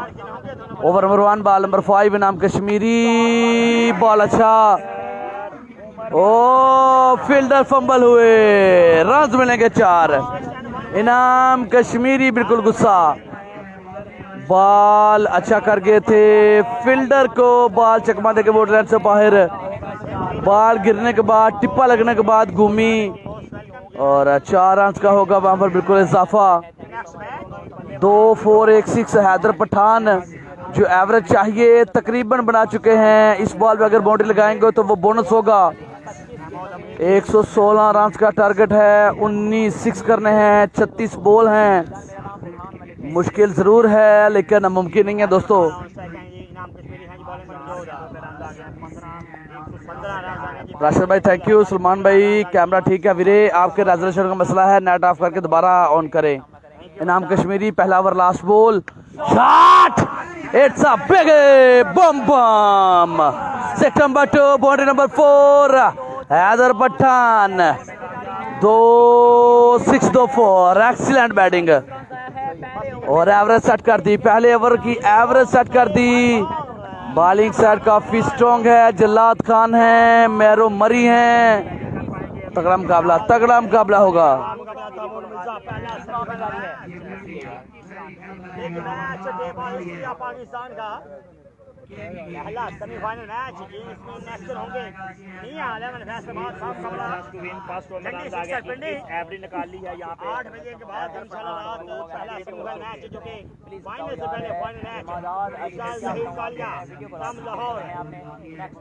over number 1 ball number 5 Inam Kashmiri. Ball अच्छा, ओ फील्डर फंबल हुए, रन मिलेंगे 4। इनाम कश्मीरी बिल्कुल गुस्सा, बॉल अच्छा कर गए थे, फील्डर को बॉल चकमा देके बोर्ड लाइन से बाहर। बॉल गिरने के बाद, टिप्पा लगने के बाद घूमी और 4 रन का होगा वहां पर बिल्कुल इजाफा। 2 4 1 6 हैदर पठान जो एवरेज चाहिए तकरीबन बना चुके हैं। इस बॉल पे अगर बाउंड्री लगाएंगे तो वो बोनस होगा। 116 रन का टारगेट है, 19 सिक्स करने हैं, 36 बॉल हैं। मुश्किल जरूर है लेकिन नामुमकिन नहीं है दोस्तों। राशिद भाई थैंक यू। सलमान भाई कैमरा ठीक है वीरे, आपके रेजोल्यूशन का मसला है, नेट ऑफ करके दोबारा ऑन करें। इनाम कश्मीरी पहला over last ball, shot, it's a big bomb bomb. Sector number 2 boundary number 4 Haider Pathan. 2 6 2 4 excellent batting और एवरेज सेट कर दी। पहले ओवर की एवरेज सेट कर दी। बॉलिंग साइड काफी स्ट्रॉन्ग है, जल्लाद खान है, मैरो मरी हैं। तगड़ा मुकाबला होगा। पाकिस्तान का पहला सेमीफाइनल मैच जिसमें नेक्स्ट होंगे नहीं आले में फैसला साफ समझा टू विन फर्स्ट टूर्नामेंट आगे एवरेज निकाल ली है यहां पे 8 बजे के बाद इंशाल्लाह रात पहला सेमीफाइनल मैच जो कि फाइनल से पहले फाइनल मैच शहीद कालिया काम लाहौर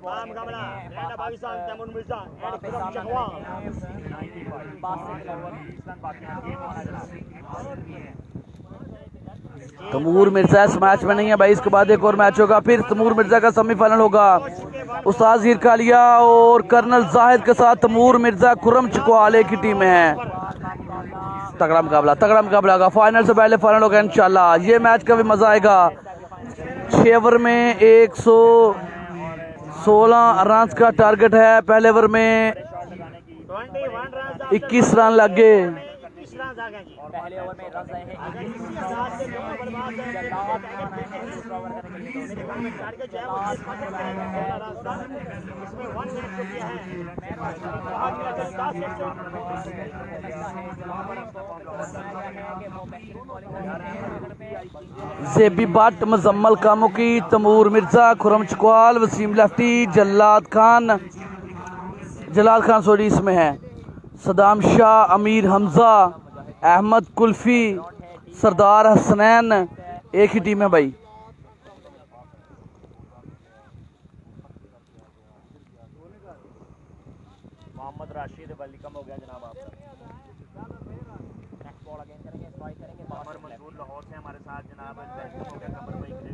काम कमला रैंडा पाकिस्तान तैमूर मिर्जा एंड खुरम चकवा 92 तैमूर मिर्जा इस मैच में नहीं है भाई, इसके बाद एक और मैच होगा, फिर तैमूर मिर्जा का सेमीफाइनल होगा। उस्ताद हीर कालिया और कर्नल जाहिद के साथ तैमूर मिर्जा खुरम चकवाले की टीमें हैं। तगड़ा मुकाबला होगा। फाइनल से पहले फाइनल होगा इंशाल्लाह। ये मैच का भी मजा आएगा। 6 ओवर में 116 रन का टारगेट है। पहले ओवर में 21 रन लग गए। पहले ओवर में रन रहे जेबी भट्ट, मुजम्मल कामुकी, तैमूर मिर्जा, खुरम चकवाल, वसीम लेफ्टी, जलाल खान सॉरी इसमें है। सदाम शाह, अमीर हमजा, अहमद कुल्फी, सरदार हसनैन, एक ही टीम है भाई। मोहम्मद राशिद वेलकम हो गया जनाब आपका। नेक्स्ट बॉल अगेन करेंगे, स्ट्राइक करेंगे, कमर मंजूर लाहौर से हमारे साथ जनाब वेलकम हो गया कमर भाई के लिए।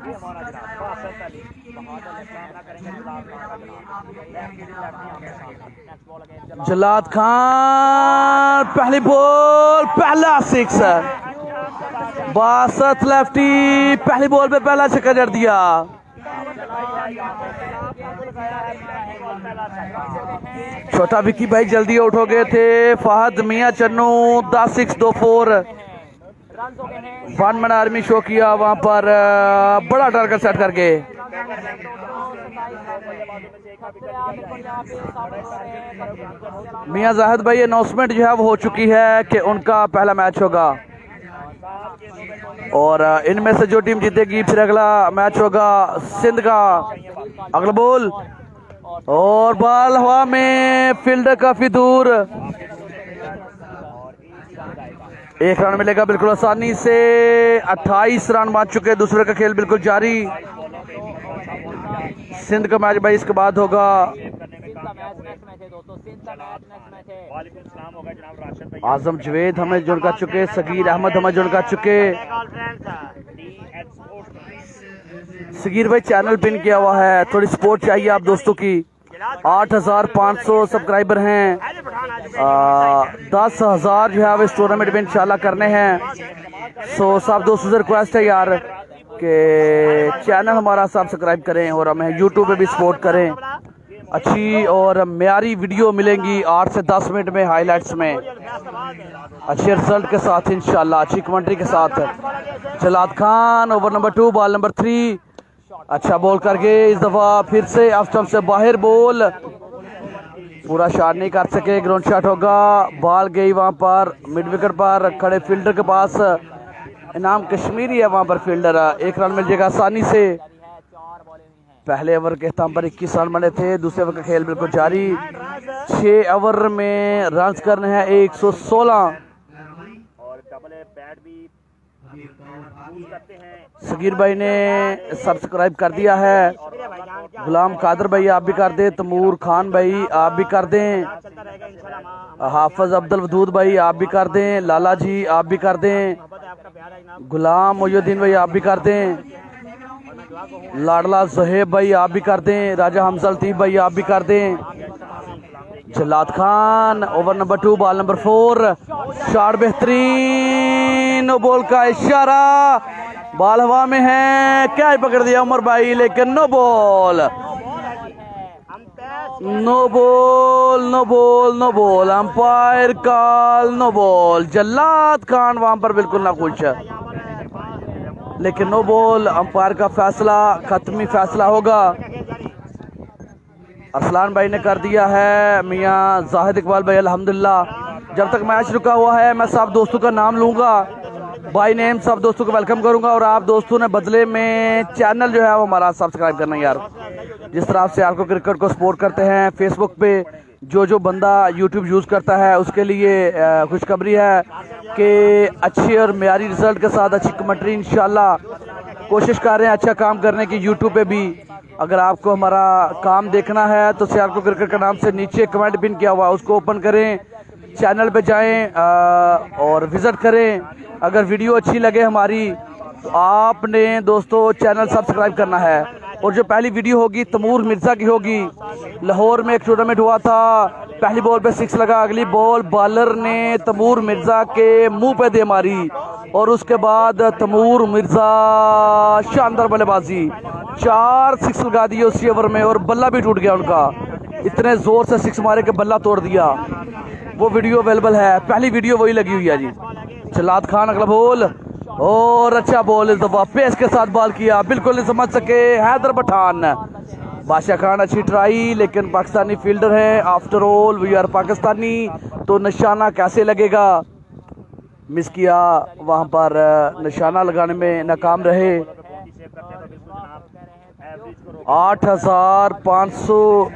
ये हमारा जनाब फासिल अली बहादुर सामना करेंगे जलाद खान का जनाब। नेक्स्ट बॉल अगेन जलाद खान, पहली बॉल, पहला सिक्स। बासत लेफ्टी, पहली बॉल पे पहला छक्का जड़ दिया। छोटा विक्की भाई जल्दी आउट हो गए थे। Fahad Mian Channu 10-6 2-4 one man army show किया वहां पर, बड़ा टारगेट सेट करके। मियां जाहिद भाई अनाउंसमेंट जो है वो हो चुकी है कि उनका पहला मैच होगा और इनमें से जो टीम जीतेगी फिर अगला मैच होगा सिंध का। अगला बॉल और बॉल हवा में, फील्डर काफी दूर। एक रन मिलेगा बिल्कुल आसानी से। 28 रन बन चुके, दूसरे का खेल बिल्कुल जारी। सिंध का मैच भाई इसके बाद होगा। आजम जवेद हमें जुड़ कर चुके, सगीर अहमद हमें जुड़ कर चुके। सगीर भाई चैनल पिन किया हुआ है, थोड़ी सपोर्ट चाहिए आप दोस्तों की। 8500 सब्सक्राइबर हैं। 10,000 जो है इस टूर्नामेंट में इंशाल्लाह करने हैं। सो सब दोस्तों से रिक्वेस्ट है यार कि चैनल हमारा सब्सक्राइब करें और हमें यूट्यूब पे भी सपोर्ट करें। अच्छी और म्यारी वीडियो मिलेंगी 8 से 10 मिनट में हाईलाइट्स में, अच्छे रिजल्ट के साथ इंशाल्लाह, अच्छी कमेंट्री के साथ। Jallad Khan over number 2 ball number 3, अच्छा बॉल करके इस दफा फिर से ऑफ स्टंप से बाहर बॉल, पूरा शॉट नहीं कर सके, ग्राउंड शॉट होगा। बॉल गई वहां पर मिड विकेट पर खड़े फील्डर के पास। इनाम कश्मीरी है वहां पर फील्डर, एक रन मिल जाएगा आसानी से। पहले ओवर के अख्ताम पर 21 रन बने थे, दूसरे ओवर का खेल बिल्कुल जारी। 6 ओवर में रन करने हैं 116। और डबल बैट भी यूज करते हैं। सगीर भाई ने सब्सक्राइब कर दिया है। गुलाम कादर भाई आप भी कर दें, तमूर खान भाई आप भी कर दें, हाफिज अब्दुल वदूद भाई आप भी कर दें, लाला जी आप भी कर दें, गुलाम मोयुद्दीन भाई आप भी कर दें, लाडला ज़हेब भाई आप भी कर दें, राजा हमजा लतीफ़ भाई आप भी कर दें। Jallad Khan over number 2 ball number 4, shot बेहतरीन, नो बॉल का इशारा, बॉल हवा में है, क्या ही पकड़ दिया उमर भाई, लेकिन no ball, no ball, no ball, no ball, umpire call no ball. Jallad Khan वहां पर बिल्कुल ना खुश है, लेकिन नो बॉल, अंपायर का फैसला खत्मी फैसला होगा। अरसलान भाई ने कर दिया है, मियां जाहिद इकबाल भाई अल्हम्दुलिल्लाह। जब तक मैच रुका हुआ है मैं सब दोस्तों का नाम लूँगा, बाय नेम सब दोस्तों को वेलकम करूँगा और आप दोस्तों ने बदले में चैनल जो है वो हमारा सब्सक्राइब करना यार। जिस तरह से आपको क्रिकेट को सपोर्ट करते हैं फेसबुक पे, जो बंदा यूट्यूब यूज़ करता है उसके लिए खुशखबरी है कि अच्छे और म्यारी रिजल्ट के साथ अच्छी कमेंट्री इंशाल्लाह कोशिश कर रहे हैं अच्छा काम करने की यूट्यूब पे भी। अगर आपको हमारा काम देखना है तो सियारको क्रिकेट के नाम से नीचे कमेंट पिन किया हुआ है, उसको ओपन करें, चैनल पे जाएं और विज़िट करें। अगर वीडियो अच्छी लगे हमारी तो आपने दोस्तों चैनल सब्सक्राइब करना है। और जो पहली वीडियो होगी तमूर मिर्ज़ा की होगी, लाहौर में एक टूर्नामेंट हुआ था, पहली बॉल पे 6 लगा, अगली बॉल बॉलर ने तमूर मिर्ज़ा के मुंह पे दे मारी और उसके बाद तमूर मिर्ज़ा शानदार बल्लेबाजी, 4 6 लगा दिए उसी ओवर में और बल्ला भी टूट गया उनका, इतने ज़ोर से 6 मारे के बल्ला तोड़ दिया। वो वीडियो अवेलेबल है, पहली वीडियो वही लगी हुई है जी। जलाद खान अगला बॉल और अच्छा बॉल, इस दफा पेस के साथ बॉल किया, बिल्कुल नहीं समझ सके हैदर पठान। बादशाह खान अच्छी ट्राई, लेकिन पाकिस्तानी फील्डर है, after all we are Pakistani, तो निशाना कैसे लगेगा, मिस किया, वहां पर निशाना लगाने में नाकाम रहे। 8500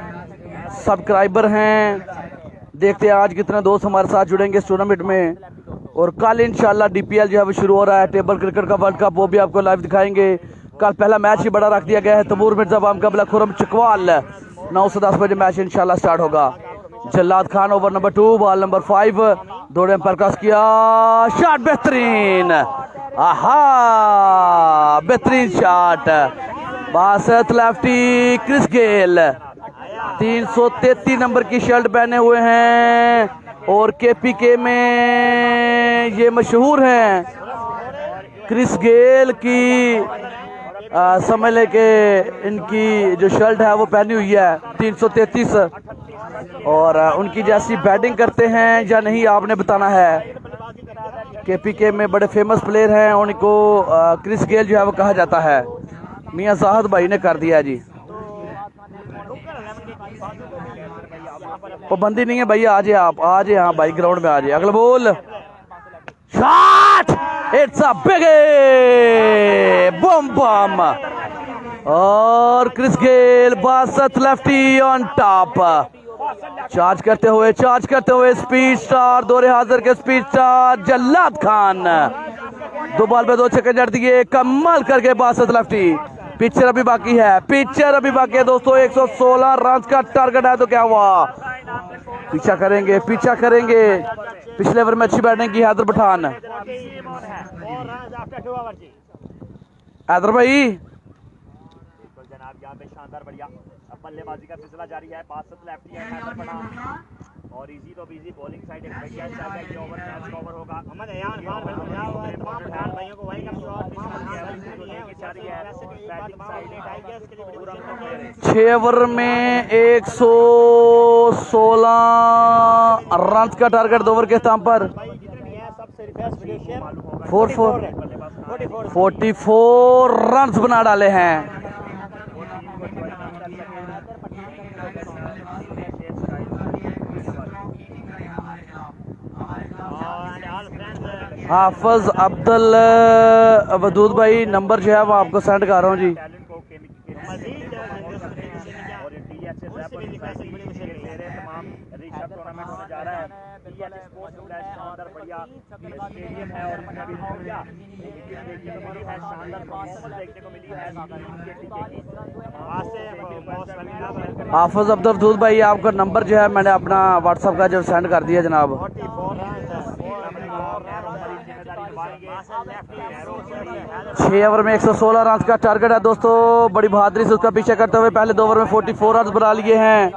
सब्सक्राइबर हैं। देखते हैं आज कितने दोस्त हमारे साथ जुड़ेंगे इस टूर्नामेंट में। और कल इंशाल्लाह DPL जो है वो शुरू हो रहा है, टेबल क्रिकेट का वर्ल्ड कप, वो भी आपको लाइव दिखाएंगे। कल पहला मैच ही बड़ा रख दिया गया है, तैमूर मिर्जा का मुकाबला खुरम चकवाल। 9 से 10 बजे मैच इंशाल्लाह स्टार्ट होगा। Jallad Khan over number 2, ball number 5, दौड़े पर क्रॉस किया, शॉट बेहतरीन, आहा बेहतरीन शॉट। Basit lefty Chris Gayle 333 number की शर्ट पहने हुए हैं और KPK में ये मशहूर हैं। क्रिस गेल की समझ ले के इनकी जो शर्ट है वो पहनी हुई है 333, और उनकी जैसी बैटिंग करते हैं या नहीं आपने बताना है। KPK में बड़े फेमस प्लेयर हैं, उनको क्रिस गेल जो है वो कहा जाता है। मियां जाहद भाई ने कर दिया जी, पाबंदी नहीं है भैया, आ जाए आप, आ जाए हाँ भाई ग्राउंड में आ जाए। अगला ball shot, it's a big bomb bomb, और Chris Gayle Basit lefty on top, charge करते हुए स्पीड स्टार, दौरे हाजिर के speed star Jallad Khan 2 ball पे 2 छक्के जड़ दिए, कमाल करके बासत लेफ्टी। पिक्चर अभी बाकी है दोस्तों, 116 रन का टारगेट है। तो क्या हुआ, पीछा करेंगे। पिछले ओवर में अच्छी बैटिंग की हैदर पठान। हैदर भाई जनाब यहाँ पे शानदार बढ़िया बल्लेबाजी का सिलसिला जारी है। बासत लेफ्टी है हैदर पठान, और इजी तो बिजी बॉलिंग साइड एक बढ़िया स्टार्ट है। ये ओवर मैच कवर होगा। अमन यार पठान भाइयों को वेलकम टू ऑल। 6 ओवर में 116 रन का टारगेट 2 ओवर के स्थान पर 44 रन बना डाले हैं। हाफिज अब्दुल वदूद भाई नंबर जो है वो आपको सेंड कर रहा हूँ जी। हाफिज अब्दुल वदूद भाई आपका नंबर जो है मैंने अपना व्हाट्सएप का जो सेंड कर दिया जनाब। 6 ओवर में 116 रन का टारगेट है दोस्तों। बड़ी बहादुरी से उसका पीछा करते हुए पहले 2 ओवर में 44 रन बना लिए हैं।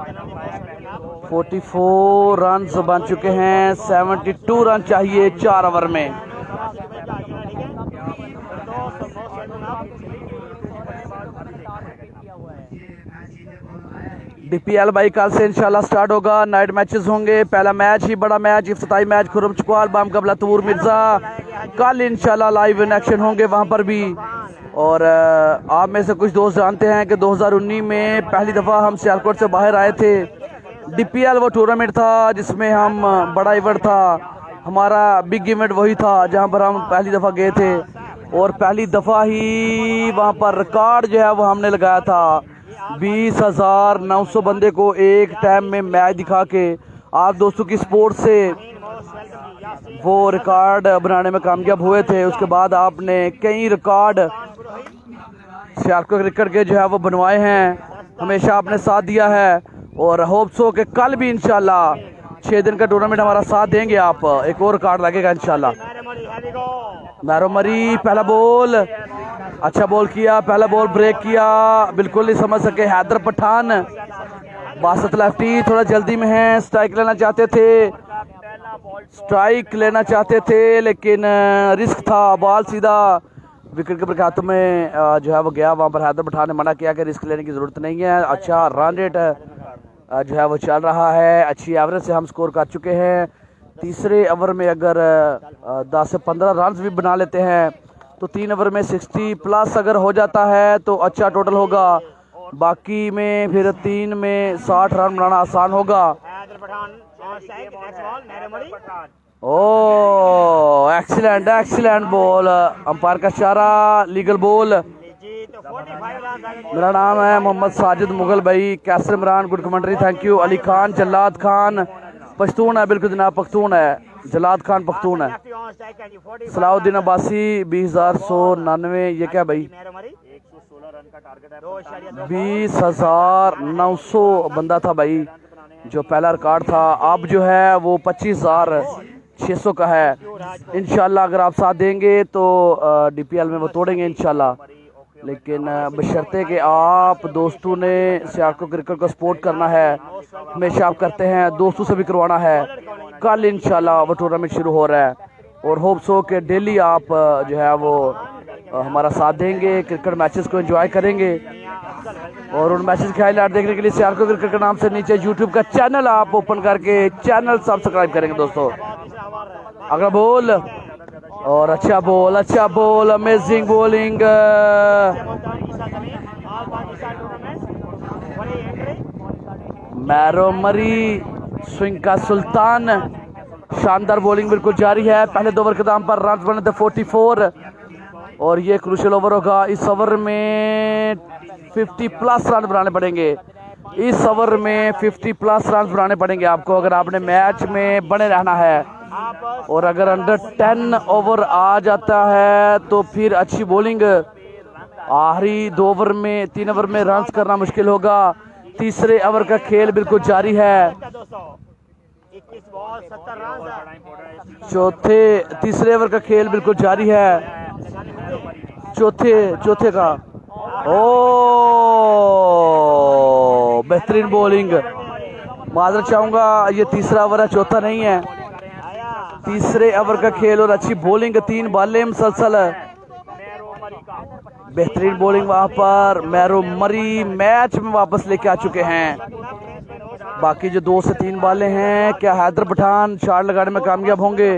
44 रन बन चुके हैं। 72 रन चाहिए 4 ओवर में। DPL भाई कल से इंशाल्लाह स्टार्ट होगा, नाइट मैचेस होंगे। पहला मैच ही बड़ा मैच, इफ्तिताई मैच खुरम चकवाल बाम कबला तैमूर मिर्जा, कल इंशाल्लाह लाइव इन एक्शन होंगे वहां पर भी। और आप में से कुछ दोस्त जानते हैं कि 2019 में पहली दफ़ा हम सियालकोट से बाहर आए थे। DPL वो टूर्नामेंट था जिसमें हम बड़ा इवेंट था, हमारा बिग इवेंट वही था जहां पर हम पहली दफ़ा गए थे, और पहली दफ़ा ही वहां पर रिकॉर्ड जो है वो हमने लगाया था। 20,900 बंदे को एक टाइम में मैच दिखा के आप दोस्तों की सपोर्ट से वो रिकॉर्ड बनाने में कामयाब हुए थे। उसके बाद आपने कई रिकॉर्ड सियालकोट क्रिकेट के जो है वो बनवाए हैं, हमेशा आपने साथ दिया है, और होप सो कि कल भी इंशाल्लाह 6 दिन का टूर्नामेंट हमारा साथ देंगे आप। एक और रिकॉर्ड लगेगा इंशाल्लाह। मैरोमरी पहला बॉल, अच्छा बॉल किया, पहला बॉल ब्रेक किया, बिल्कुल नहीं समझ सके हैदर पठान। बासत लेफ्टी थोड़ा जल्दी में है, स्ट्राइक लेना चाहते थे लेकिन रिस्क था। बॉल सीधा विकेट कीपर के हाथों में जो है वो गया। वहां पर हैदर पठान ने मना किया कि रिस्क लेने की जरूरत नहीं है। अच्छा रन रेट जो है वो चल रहा है, अच्छी एवरेज से हम स्कोर कर चुके हैं। तीसरे ओवर में अगर 10 से 15 रन भी बना लेते हैं तो 3 ओवर में 60 प्लस अगर हो जाता है तो अच्छा टोटल होगा। बाकी में फिर 3 में 60 रन बनाना आसान होगा। ओ एक्सीलेंट बॉल, अंपायर का इशारा, लीगल बॉल। मेरा नाम है मोहम्मद साजिद मुगल भाई। Kaiser Imran good commentary thank you. Ali Khan Jallad Khan Pashtun है, बिल्कुल जनाब पख्तून है, जल्लाद खान पख्तून है। सलाउद्दीन अब्बासी 20,199 ये क्या भाई 20,900 बंदा था भाई जो पहला रिकॉर्ड था। अब जो है वो 25,600 का है। इंशाल्लाह अगर आप साथ देंगे तो DPL में वो तोड़ेंगे इंशाल्लाह, लेकिन बशर्ते कि आप दोस्तों ने सियारको क्रिकेट को सपोर्ट करना है, हमेशा आप करते हैं, दोस्तों से भी करवाना है। कल इंशाल्लाह वो टूर्नामेंट शुरू हो रहा है और होप्स हो कि डेली आप जो है वो हमारा साथ देंगे, क्रिकेट मैचेस को एंजॉय करेंगे। और उन मैचेस के हाईलाइट देखने के लिए सियारको क्रिकेट के नाम से नीचे यूट्यूब का चैनल आप ओपन करके चैनल सब्सक्राइब करेंगे दोस्तों। अगला बॉल और अच्छा बॉल अमेजिंग बॉलिंग। मैरो मरी स्विंग का सुल्तान, शानदार बॉलिंग बिल्कुल जारी है। पहले 2 ओवर के दाम पर रन बने थे 44 और ये क्रूशियल ओवर होगा। इस ओवर में 50 प्लस रन बनाने पड़ेंगे। इस ओवर में 50 प्लस रन बनाने पड़ेंगे आपको अगर आपने मैच में बने रहना है। और अगर अंडर 10 ओवर आ जाता है तो फिर अच्छी बॉलिंग। आखिरी 2 ओवर में 3 ओवर में रन करना मुश्किल होगा। तीसरे ओवर का खेल बिल्कुल जारी है। तीसरे ओवर का खेल बिल्कुल जारी है। चौथे का बेहतरीन बॉलिंग। माजरत चाहूंगा ये तीसरा ओवर है, चौथा नहीं है। तीसरे ओवर का खेल और अच्छी बॉलिंग, 3 बॉलें मुसलसल। बेहतरीन बॉलिंग वहां पर। मैरो मरी मैच में वापस लेके आ चुके हैं। बाकी जो 2 से 3 बॉलें हैं, क्या हैदर पठान शॉट लगाने में कामयाब होंगे?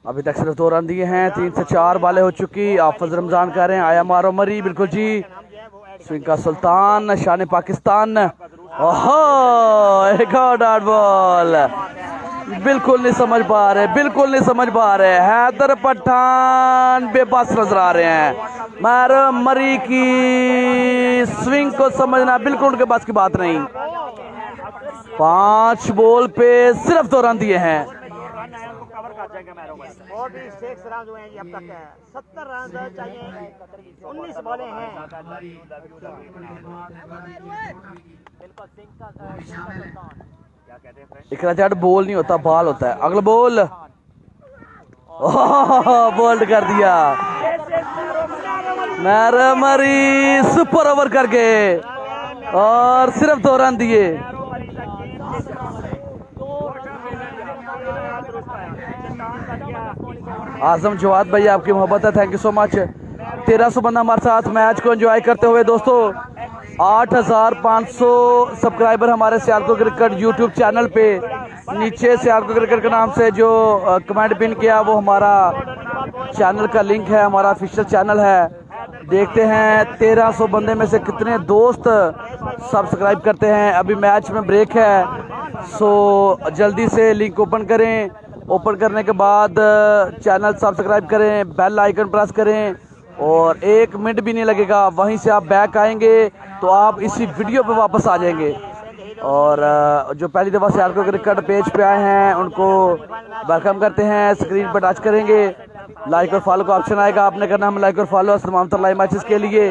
अभी तक सिर्फ 2 रन दिए हैं, 3 से 4 बॉलें हो चुकी। आफज रमजान कह रहे हैं आया मारो मरी, बिल्कुल जी। स्विंग का सुल्तान शान पाकिस्तान। ओहो एक और डॉट बॉल, बिल्कुल नहीं समझ पा रहे। हैदर पठान बेबस नजर आ रहे हैं। मैरो मरी की स्विंग को समझना बिल्कुल उनके पास की बात नहीं। 5 बॉल पे सिर्फ 2 रन दिए हैं। 46 रन हुए हैं जी अब तक। 70 रन चाहिए, 19 बॉलें हैं। इकरा चैट बॉल नहीं होता, बॉल होता है। अगला बॉल बोल्ड कर दिया। मैरो मरी सुपर ओवर करके और सिर्फ 2 रन दिए। आजम जवाद भाई आपकी मोहब्बत है, थैंक यू सो मच। 1300 बंदा हमारे साथ मैच को एंजॉय करते हुए दोस्तों। 8500 सब्सक्राइबर हमारे सियारको क्रिकेट यूट्यूब चैनल पे। नीचे सियारको क्रिकेट के नाम से जो कमेंट पिन किया वो हमारा चैनल का लिंक है, हमारा ऑफिशियल चैनल है। देखते हैं 1300 बंदे में से कितने दोस्त सब्सक्राइब करते हैं। अभी मैच में ब्रेक है, सो जल्दी से लिंक ओपन करें। ओपन करने के बाद चैनल सब्सक्राइब करें, बेल आइकन प्रेस करें और 1 मिनट भी नहीं लगेगा। वहीं से आप बैक आएंगे तो आप इसी वीडियो पे वापस आ जाएंगे। और जो पहली दफ़ा सियारको क्रिकेट पेज पे आए हैं उनको वेलकम करते हैं। स्क्रीन पर टच करेंगे, लाइक और फॉलो का ऑप्शन आएगा, आपने करना हम लाइक और फॉलो तमाम तर लाइव मैचेस के लिए।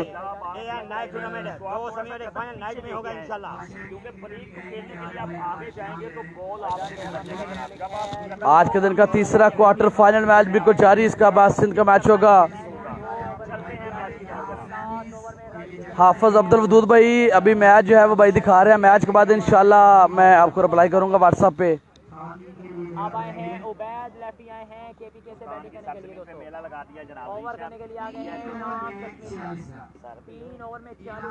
आज के दिन का तीसरा क्वार्टर फाइनल मैच बिल्कुल जारी। इसका बाद सिंध का मैच होगा। हाफिज अब्दुल वदूद भाई अभी मैच जो है वो भाई दिखा रहे हैं। मैच के बाद इंशाल्लाह मैं आपको रिप्लाई करूंगा व्हाट्सएप पे। आप आए हैं उबैद लेफ्टी आए हैं केपीके से बैटिंग करने के लिए दोस्तों। मेला लगा दिया जनाब, ओवर करने के लिए आ गए हैं 3 ओवर में 40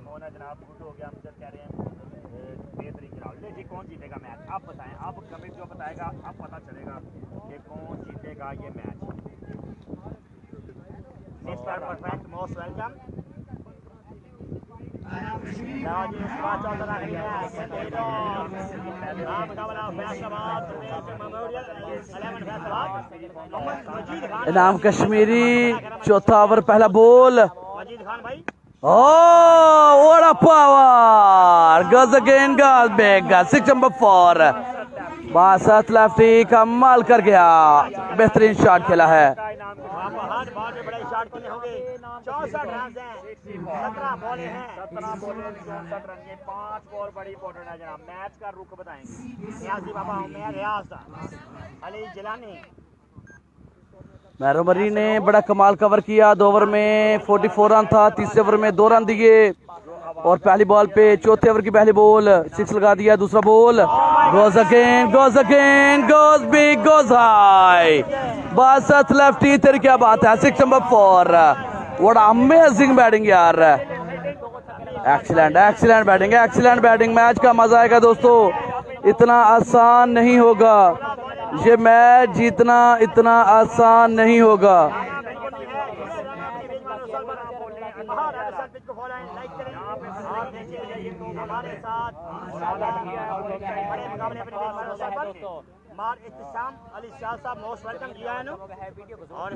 होना जनाब गुड हो गया। हम जब कह रहे हैं बेहतरीन जनाब। ले जी कौन जीतेगा मैच आप बताएं, आप कमेंट जो बताएगा अब पता चलेगा। कि कौन जीतेगा ये match. Mister perfect most welcome. इनाम कश्मीरी चौथा ओवर पहला बॉल। मजीद खान भाई Oh, what a power! Goes again, goes big. 6 number 4. बासत lefty कमाल कर गया, बेहतरीन शॉट खेला है। हर बॉल में बड़े शॉट खेले होंगे। 64 रन हैं, 17 बॉलें हैं। 17 बॉलें 64 रन, ये 5 बॉल बड़ी इंपॉर्टेंट है जनाब। मैच का रुख बताएंगे। रियाजी बाबा हूँ मैं, रियाज था अली जिलानी। मैरो मरी ने बड़ा कमाल कवर किया। 2 ओवर में 44 रन था, तीसरे ओवर में 2 रन दिए और पहली बॉल पे चौथे ओवर की पहली बॉल 6 लगा दिया। दूसरा ball goes again, goes big, goes high. बासत लेफ्टी, तेरी क्या बात है। 6 नंबर 4। व्हाट अमेजिंग बैटिंग यार, एक्सीलेंट बैटिंग। मैच का मजा आएगा दोस्तों, इतना आसान नहीं होगा ये मैच जीतना, इतना आसान नहीं होगा।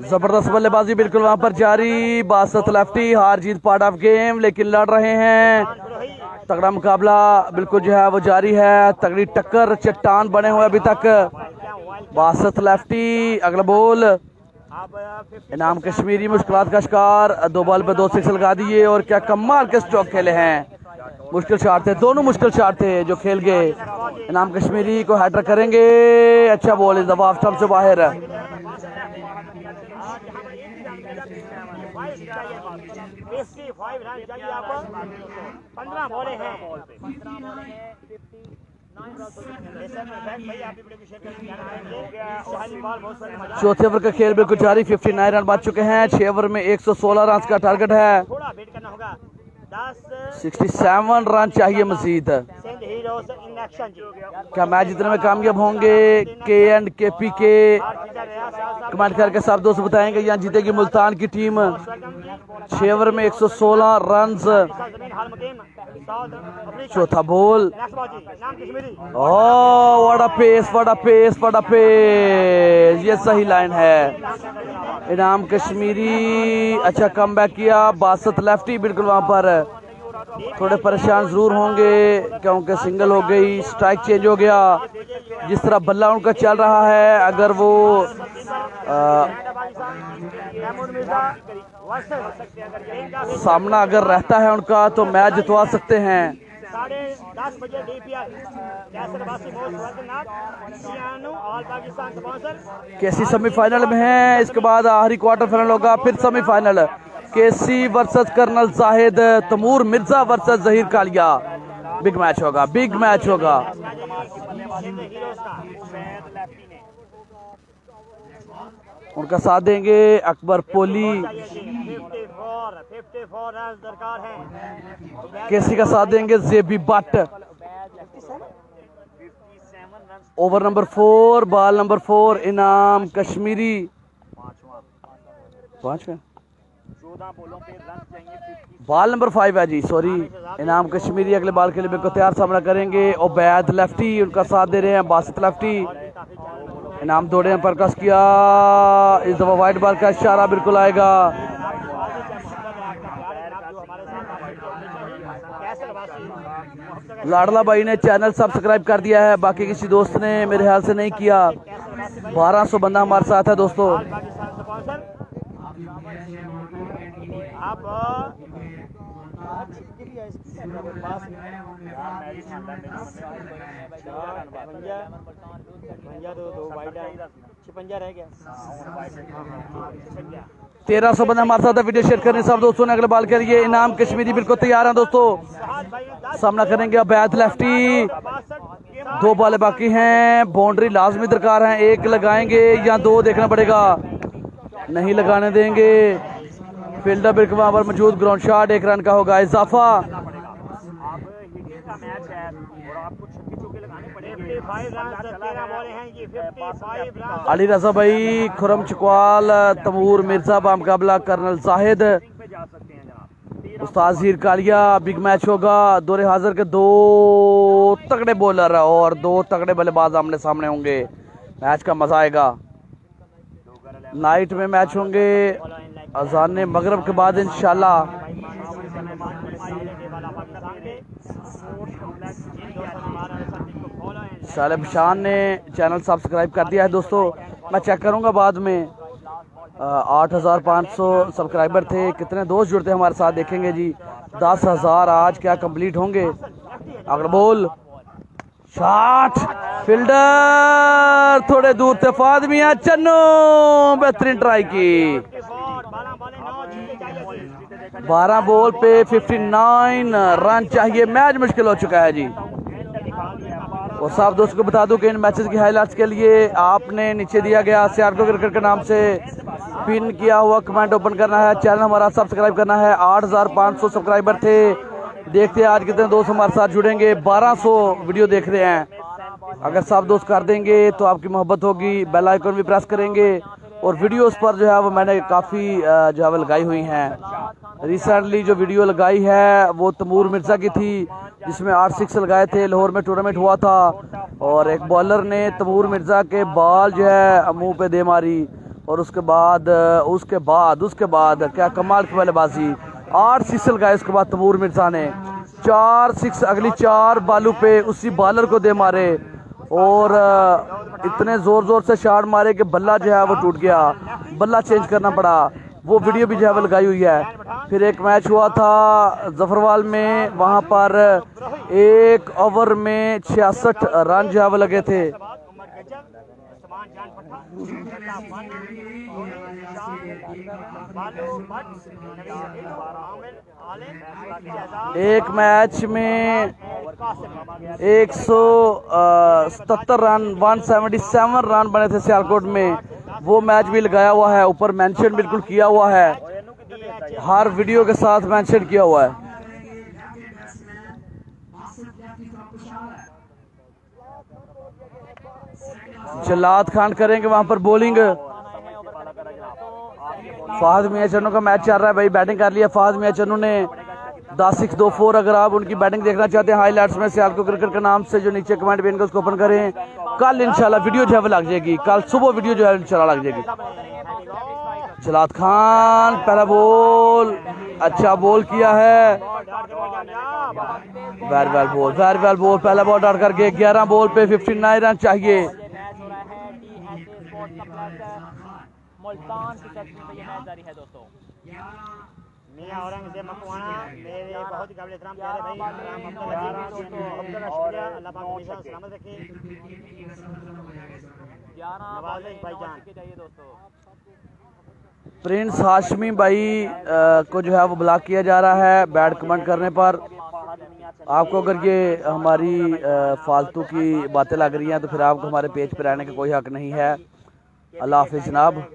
जबरदस्त बल्लेबाजी बिल्कुल वहां पर जारी। बासत लेफ्टी, हार जीत पार्ट ऑफ गेम, लेकिन लड़ रहे हैं। तगड़ा मुकाबला बिल्कुल जो है वो जारी है। तगड़ी टक्कर, चट्टान बने हुए अभी तक। बासत लेफ्टी, अगला बॉल इनाम कश्मीरी मुश्किलात का शिकार। 2 बॉल पे 2 6 लगा दिए और क्या कमाल के स्ट्रोक खेले हैं। मुश्किल शॉट थे, दोनों मुश्किल शॉट थे जो खेल गए। इनाम कश्मीरी को हैट्रिक करेंगे। अच्छा बॉल, इस दफा स्टंप से बाहर। 55 रन चाहिए आपको। 15 बॉलें हैं। चौथे ओवर का खेल बिल्कुल जारी। 59 रन बच चुके हैं। 6 ओवर में 116 रन का टारगेट है। 67 रन चाहिए मजीद। क्या मैच जीतने में कामयाब होंगे? KPK कमेंट करके सब दोस्त बताएंगे। यहाँ जीतेगी मुल्तान की टीम। 6 ओवर में 116 रन। चौथा ball, oh what a pace. ये सही लाइन है। इनाम कश्मीरी अच्छा कमबैक किया। बासत लेफ्टी बिल्कुल वहां पर थोड़े परेशान जरूर होंगे क्योंकि सिंगल हो गई, स्ट्राइक चेंज हो गया। जिस तरह बल्ला उनका चल रहा है, अगर वो सामना अगर रहता है उनका तो मैच जितवा सकते हैं। 10:30 बजे DPR केसी सेमीफाइनल में है। इसके बाद आखिरी क्वार्टर फाइनल होगा, फिर semifinal. KC versus colonel Zahid, Taimur Mirza versus Zaheer Kalia. Big match होगा। उनका साथ देंगे अकबर पोली। 54 रन दरकार है। केसी का साथ देंगे JB but. Over number 4, ball number 4 Inam Kashmiri. 5 ball number 5 है जी, सॉरी। इनाम कश्मीरी अगले बॉल के लिए बिल्कुल तैयार सामना करेंगे। ओबैद लेफ्टी उनका साथ दे रहे हैं। बासत लेफ्टी, इनाम दौड़े पर कस किया। इस दफा वाइट बॉल का इशारा बिल्कुल आएगा। लाडला भाई ने चैनल सब्सक्राइब कर दिया है, बाकी किसी दोस्त ने मेरे ख्याल से नहीं किया। 1200 बंदा हमारे साथ है दोस्तों। रह गया। 1300 बंदे हमारे साथ है। वीडियो शेयर करने सब दोस्तों ने अगले बॉल के लिए। इनाम कश्मीरी बिल्कुल तैयार है दोस्तों, सामना करेंगे अबैद लेफ्टी। 2 बॉलें बाकी हैं, बाउंड्री लाजमी दरकार है। 1 लगाएंगे या 2 देखना पड़ेगा, नहीं लगाने देंगे। फील्डर बिल्कुल वहां पर मौजूद। ग्राउंड शॉट 1 रन का होगा इजाफा। आपको छक्के चौके लगाने पड़ेंगे। 55 रन 13 बॉलें हैं, ये 55 रन। अली रजा भाई, खुरम चकवाल, तमूर मिर्जा का मुकाबला कर्नल जाहिद, पे जा सकते हैं जनाब। उस्ताद हीर कालिया। बिग मैच होगा। दौरे हाजिर के दो तगड़े बॉलर और दो तगड़े बल्लेबाज आमने सामने होंगे। मैच का मजा आएगा। नाइट में मैच होंगे अजान मगरब के बाद इंशाल्लाह। साले शान ने चैनल सब्सक्राइब कर दिया है दोस्तों। मैं चेक करूंगा बाद में। 8500 सब्सक्राइबर थे। कितने दोस्त जुड़ते हैं हमारे साथ देखेंगे जी। 10,000 आज क्या कंप्लीट होंगे। अगर बोल शॉट, फील्डर थोड़े दूर थे। फादमिया चन्नो बेहतरीन ट्राई की। 12 बॉल पे 59 रन चाहिए। मैच मुश्किल हो चुका है जी। और साहब दोस्तों को बता दूं कि इन मैचेस की हाइलाइट्स के लिए आपने नीचे दिया गया सियारको क्रिकेट के नाम से पिन किया हुआ कमेंट ओपन करना है। चैनल हमारा सब्सक्राइब करना है। 8500 सब्सक्राइबर थे। देखते हैं आज कितने दोस्त हमारे साथ जुड़ेंगे। 1200 वीडियो देख रहे हैं। अगर सब दोस्त कर देंगे तो आपकी मोहब्बत होगी। बेल आइकन भी प्रेस करेंगे। और वीडियोस पर जो है वो मैंने काफ़ी जो है वो लगाई हुई हैं। रिसेंटली जो वीडियो लगाई है वो तमूर मिर्ज़ा की थी, जिसमें 8 6 लगाए थे। लाहौर में टूर्नामेंट हुआ था और एक बॉलर ने तमूर मिर्ज़ा के बाल जो है मुंह पे दे मारी। और उसके बाद क्या कमाल की बल्लेबाजी। 8 6 लगाए। उसके बाद तमूर मिर्ज़ा ने 4 6 अगली 4 बालू पे उसी बॉलर को दे मारे और इतने जोर से शॉट मारे कि बल्ला जो है वो टूट गया। बल्ला चेंज करना पड़ा। वो वीडियो भी जो है वो लगाई हुई है। फिर एक मैच हुआ था जफरवाल में। वहाँ पर 1 ओवर में 66 रन जो है वो लगे थे। एक मैच में 177 रन 177 रन बने थे सियालकोट में। वो मैच भी लगाया हुआ है। ऊपर मेंशन बिल्कुल किया हुआ है। हर वीडियो के साथ मेंशन किया हुआ है। जलाद खान करेंगे वहां पर बॉलिंग। फहद मियां चन्नू का मैच चल रहा है भाई। बैटिंग कर लिया फहद मियां चन्नू ने। 10-6-2-4। अगर आप उनकी बैटिंग देखना चाहते हैं हाईलाइट्स में सियालको क्रिकेट के नाम से जो नीचे कमेंट भी इनका उसको ओपन करें। कल इंशाल्लाह वीडियो जो है लग जाएगी। कल सुबह वीडियो जो है इंशाल्लाह लग जाएगी। जलाद खान पहला बॉल अच्छा बॉल किया है। वेरी वेल बॉल पहला बॉल डाल करके 11 बॉल पे 59 रन चाहिए। मुल्तान की चटनी पे ये मैच जारी है दोस्तों। मियां औरंगजेब मकवाना मेरे बहुत ही काबिल एहतराम प्यारे भाई अल्लाह पाक हमेशा सलामत रखे। 11 नवाज़ भाईजान चाहिए दोस्तों। प्रिंस हाशमी भाई को जो है वो ब्लॉक किया जा रहा है बैड कमेंट करने पर। आपको अगर ये हमारी फालतू की बातें लग रही हैं तो फिर आपको हमारे पेज पर रहने का कोई हक नहीं है। अल्लाह हाफिज़ जनाब।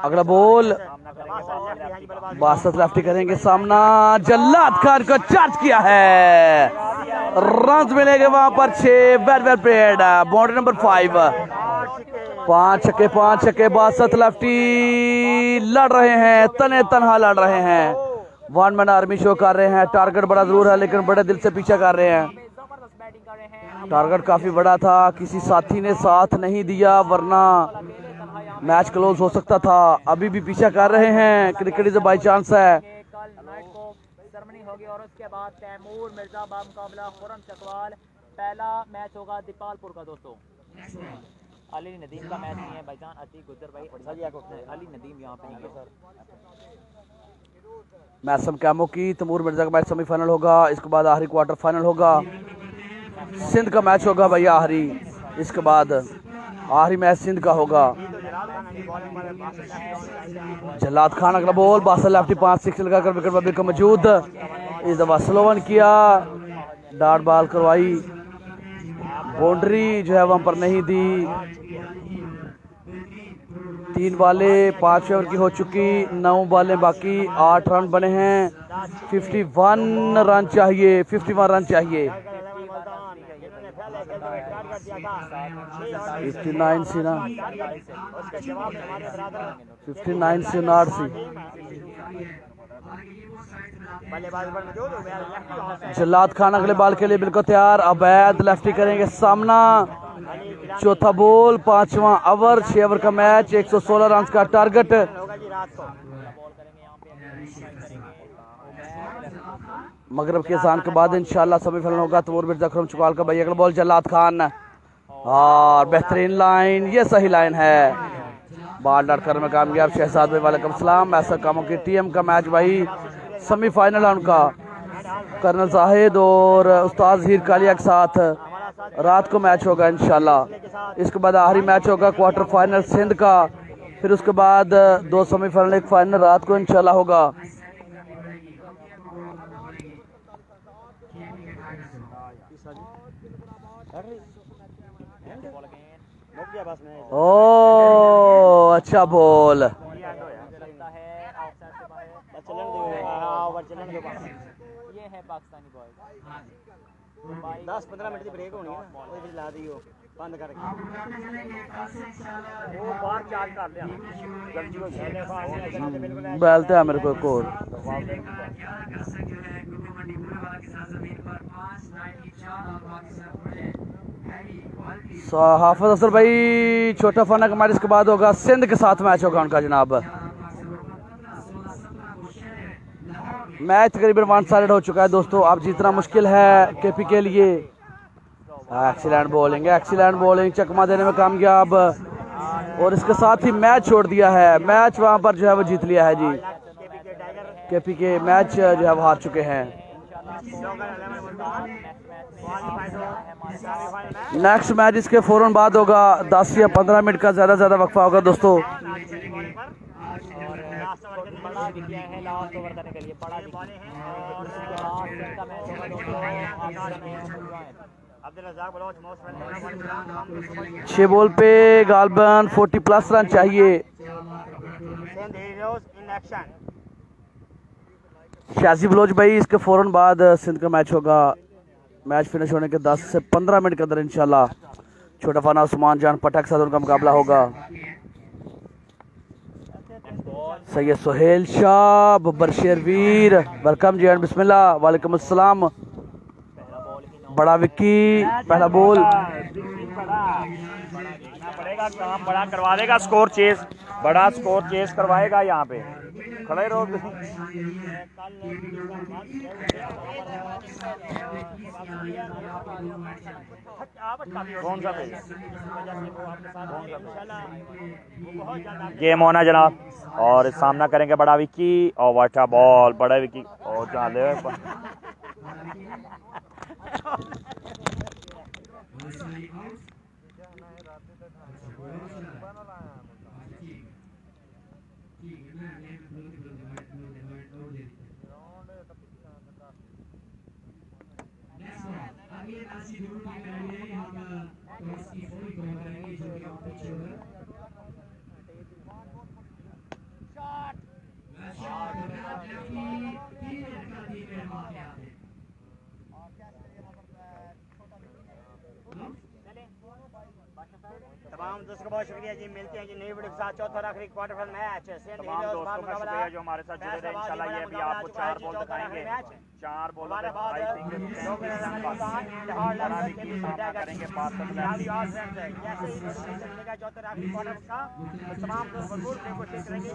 अगला बॉल बासत लेफ्टी करेंगे। सामना जल्लाद खान को चार्ज किया है। रन मिलेंगे वहां पर 6। Well played. Boundary number 5। 5 छक्के। बासत लेफ्टी लड़ रहे हैं। तनहा लड़ रहे हैं। 1 मैन आर्मी शो कर रहे हैं। टारगेट बड़ा जरूर है लेकिन बड़े दिल से पीछा कर रहे हैं। टारगेट काफी बड़ा था। किसी साथी ने साथ नहीं दिया वरना मैच क्लोज हो सकता था। अभी भी पीछा कर रहे हैं। क्रिकेट इज बाई चांस है। कल नाइट को सेरेमनी होगी और उसके बाद तैमूर मिर्जा बा मुकाबला खुरम चकवाल। पहला मैच होगा दीपालपुर का दोस्तों। अली नदीम का मैच नहीं है भाईजान। अतीक गुजर भाई अली नदीम यहाँ पे नहीं है सर। मैच सब कैमो की तमूर मिर्जा का मैच सेमीफाइनल होगा। इसके बाद आखिरी क्वार्टर फाइनल होगा। सिंध का मैच होगा भैया आखिरी। इसके बाद आखिरी मैच सिंध का होगा। जलाद खान अगला बॉल बासल लेफ्टी 5 6 लगाकर विकेट पर बिल्कुल मौजूद। इस दफा स्लोवन किया। डॉट बॉल करवाई। बाउंड्री जो है वहां पर नहीं दी। 3 बॉलें 5 ओवर की हो चुकी। 9 बॉलें बाकी। 8 रन बने हैं। 51 रन चाहिए, 51 रन चाहिए। 59 से ना 59 से 59 जल्लाद खान अगले बॉल के लिए बिल्कुल तैयार। अवैध लेफ्टी करेंगे सामना। चौथा बॉल, पांचवा ओवर, 6 ओवर का मैच, 116 रन का टारगेट। मगरब के अज़ान के बाद इंशाल्लाह सेमीफाइनल होगा। तैमूर मिर्जा खुरम चकवाल का भाई। अगला बॉल जल्लाद खान और बेहतरीन लाइन, ये सही लाइन है। बॉल डॉट करने में कामयाब शहजाद भाई, वालेकुम सलाम। ऐसा कामों की टीम का मैच भाई, सेमीफाइनल है उनका। कर्नल जाहिद और उस्ताद हीर कालिया के साथ रात को मैच होगा इंशाल्लाह। इसके बाद आखिरी मैच होगा क्वार्टर फाइनल सिंध का। फिर उसके बाद 2 सेमीफाइनल, 1 फाइनल रात को इंशाल्लाह होगा। ओ अच्छा बॉल, ये है पाकिस्तानी बॉय। 10-15 मिनट की ब्रेक होनी है ना, वो फिर ला दियो बंद करके। वो बाहर चार्ज कर लिया गलती हो गई। बैलते है मेरे को एक और। हाफिज असर भाई, छोटा फना का मैच इसके बाद होगा। सिंध के साथ मैच होगा उनका जनाब। मैच तकरीबन 1 साइड हो चुका है दोस्तों। अब जीतना मुश्किल है केपी के लिए। एक्सीलेंट बॉलिंग, एक्सीलेंट बॉलिंग, चकमा देने में कामयाब। और इसके साथ ही मैच छोड़ दिया है। मैच वहां पर जो है वो जीत लिया है जी। केपी के मैच जो है वो हार चुके हैं। नेक्स्ट मैच इसके फौरन बाद होगा। 10 या 15 मिनट का ज़्यादा वक्फा होगा दोस्तों। बड़ा विकेट है लास्ट ओवर करने के लिए, बड़ा विकेट और उसके बाद का मैच होगा दोस्तों। 6 बॉल पे गालबन 40+ रन चाहिए। शाजी बलोच भाई, इसके फौरन बाद सिंध का मैच होगा। मैच फिनिश होने के 10 से 15 मिनट के अंदर इंशाल्लाह छोटा फाना उस्मान जान पटक के साथ उनका मुकाबला होगा। सैयद सुहेल शाह, बब्बर शेरवीर, वेलकम जी एंड बिस्मिल्लाह, वालेकुम अस्सलाम। बड़ा विक्की, पहला बॉल पड़ेगा, काम बड़ा करवा देगा। स्कोर चेज, बड़ा स्कोर चेज करवाएगा। यहाँ पे खड़े रहो। कौन सा गेम होना जनाब, और सामना करेंगे बड़ा विक्की और वाटा बॉल। बड़ा विक्की और चाले तमाम दोस्तों का बहुत शुक्रिया जी। मिलते हैं जी नई वीडियो के साथ। चौथा आखिरी क्वार्टर फाइनल मैच तमाम दोस्तों का शुक्रिया जो हमारे साथ जुड़े रहे। इंशाल्लाह ये भी आपको 4 बॉल दिखाएंगे। 4 बॉल हमारे बाद करेंगे चौथा आखिरी क्वार्टर का तमाम दोस्त भरपूर कोशिश करेंगे।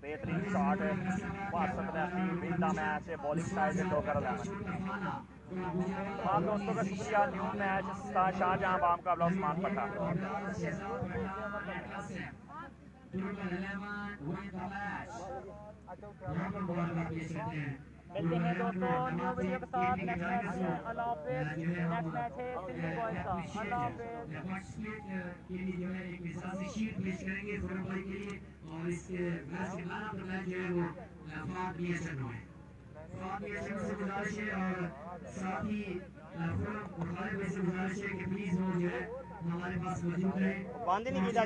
बेहतरीन शॉट बिंदा मैच है, बॉलिंग साइड से टोकर तमाम दोस्तों का शुक्रिया। न्यू मैच शाहजहां बाम का उस्मान पठान। मिलते हैं दोस्तों न्यू वीडियो के साथ। नेक्स्ट मैच है अल्लाह हाफिज़। नेक्स्ट मैच है सिंध बॉयज का। अल्लाह हाफिज़। और इसके मैच के बारह पर मैच जो है वो फाट बीएसएन में है। फाट बीएसएन से गुजारिश है और साथ ही फुल बुखारी से गुजारिश है कि प्लीज वो जो है हमारे पास मौजूद है। बंद नहीं किया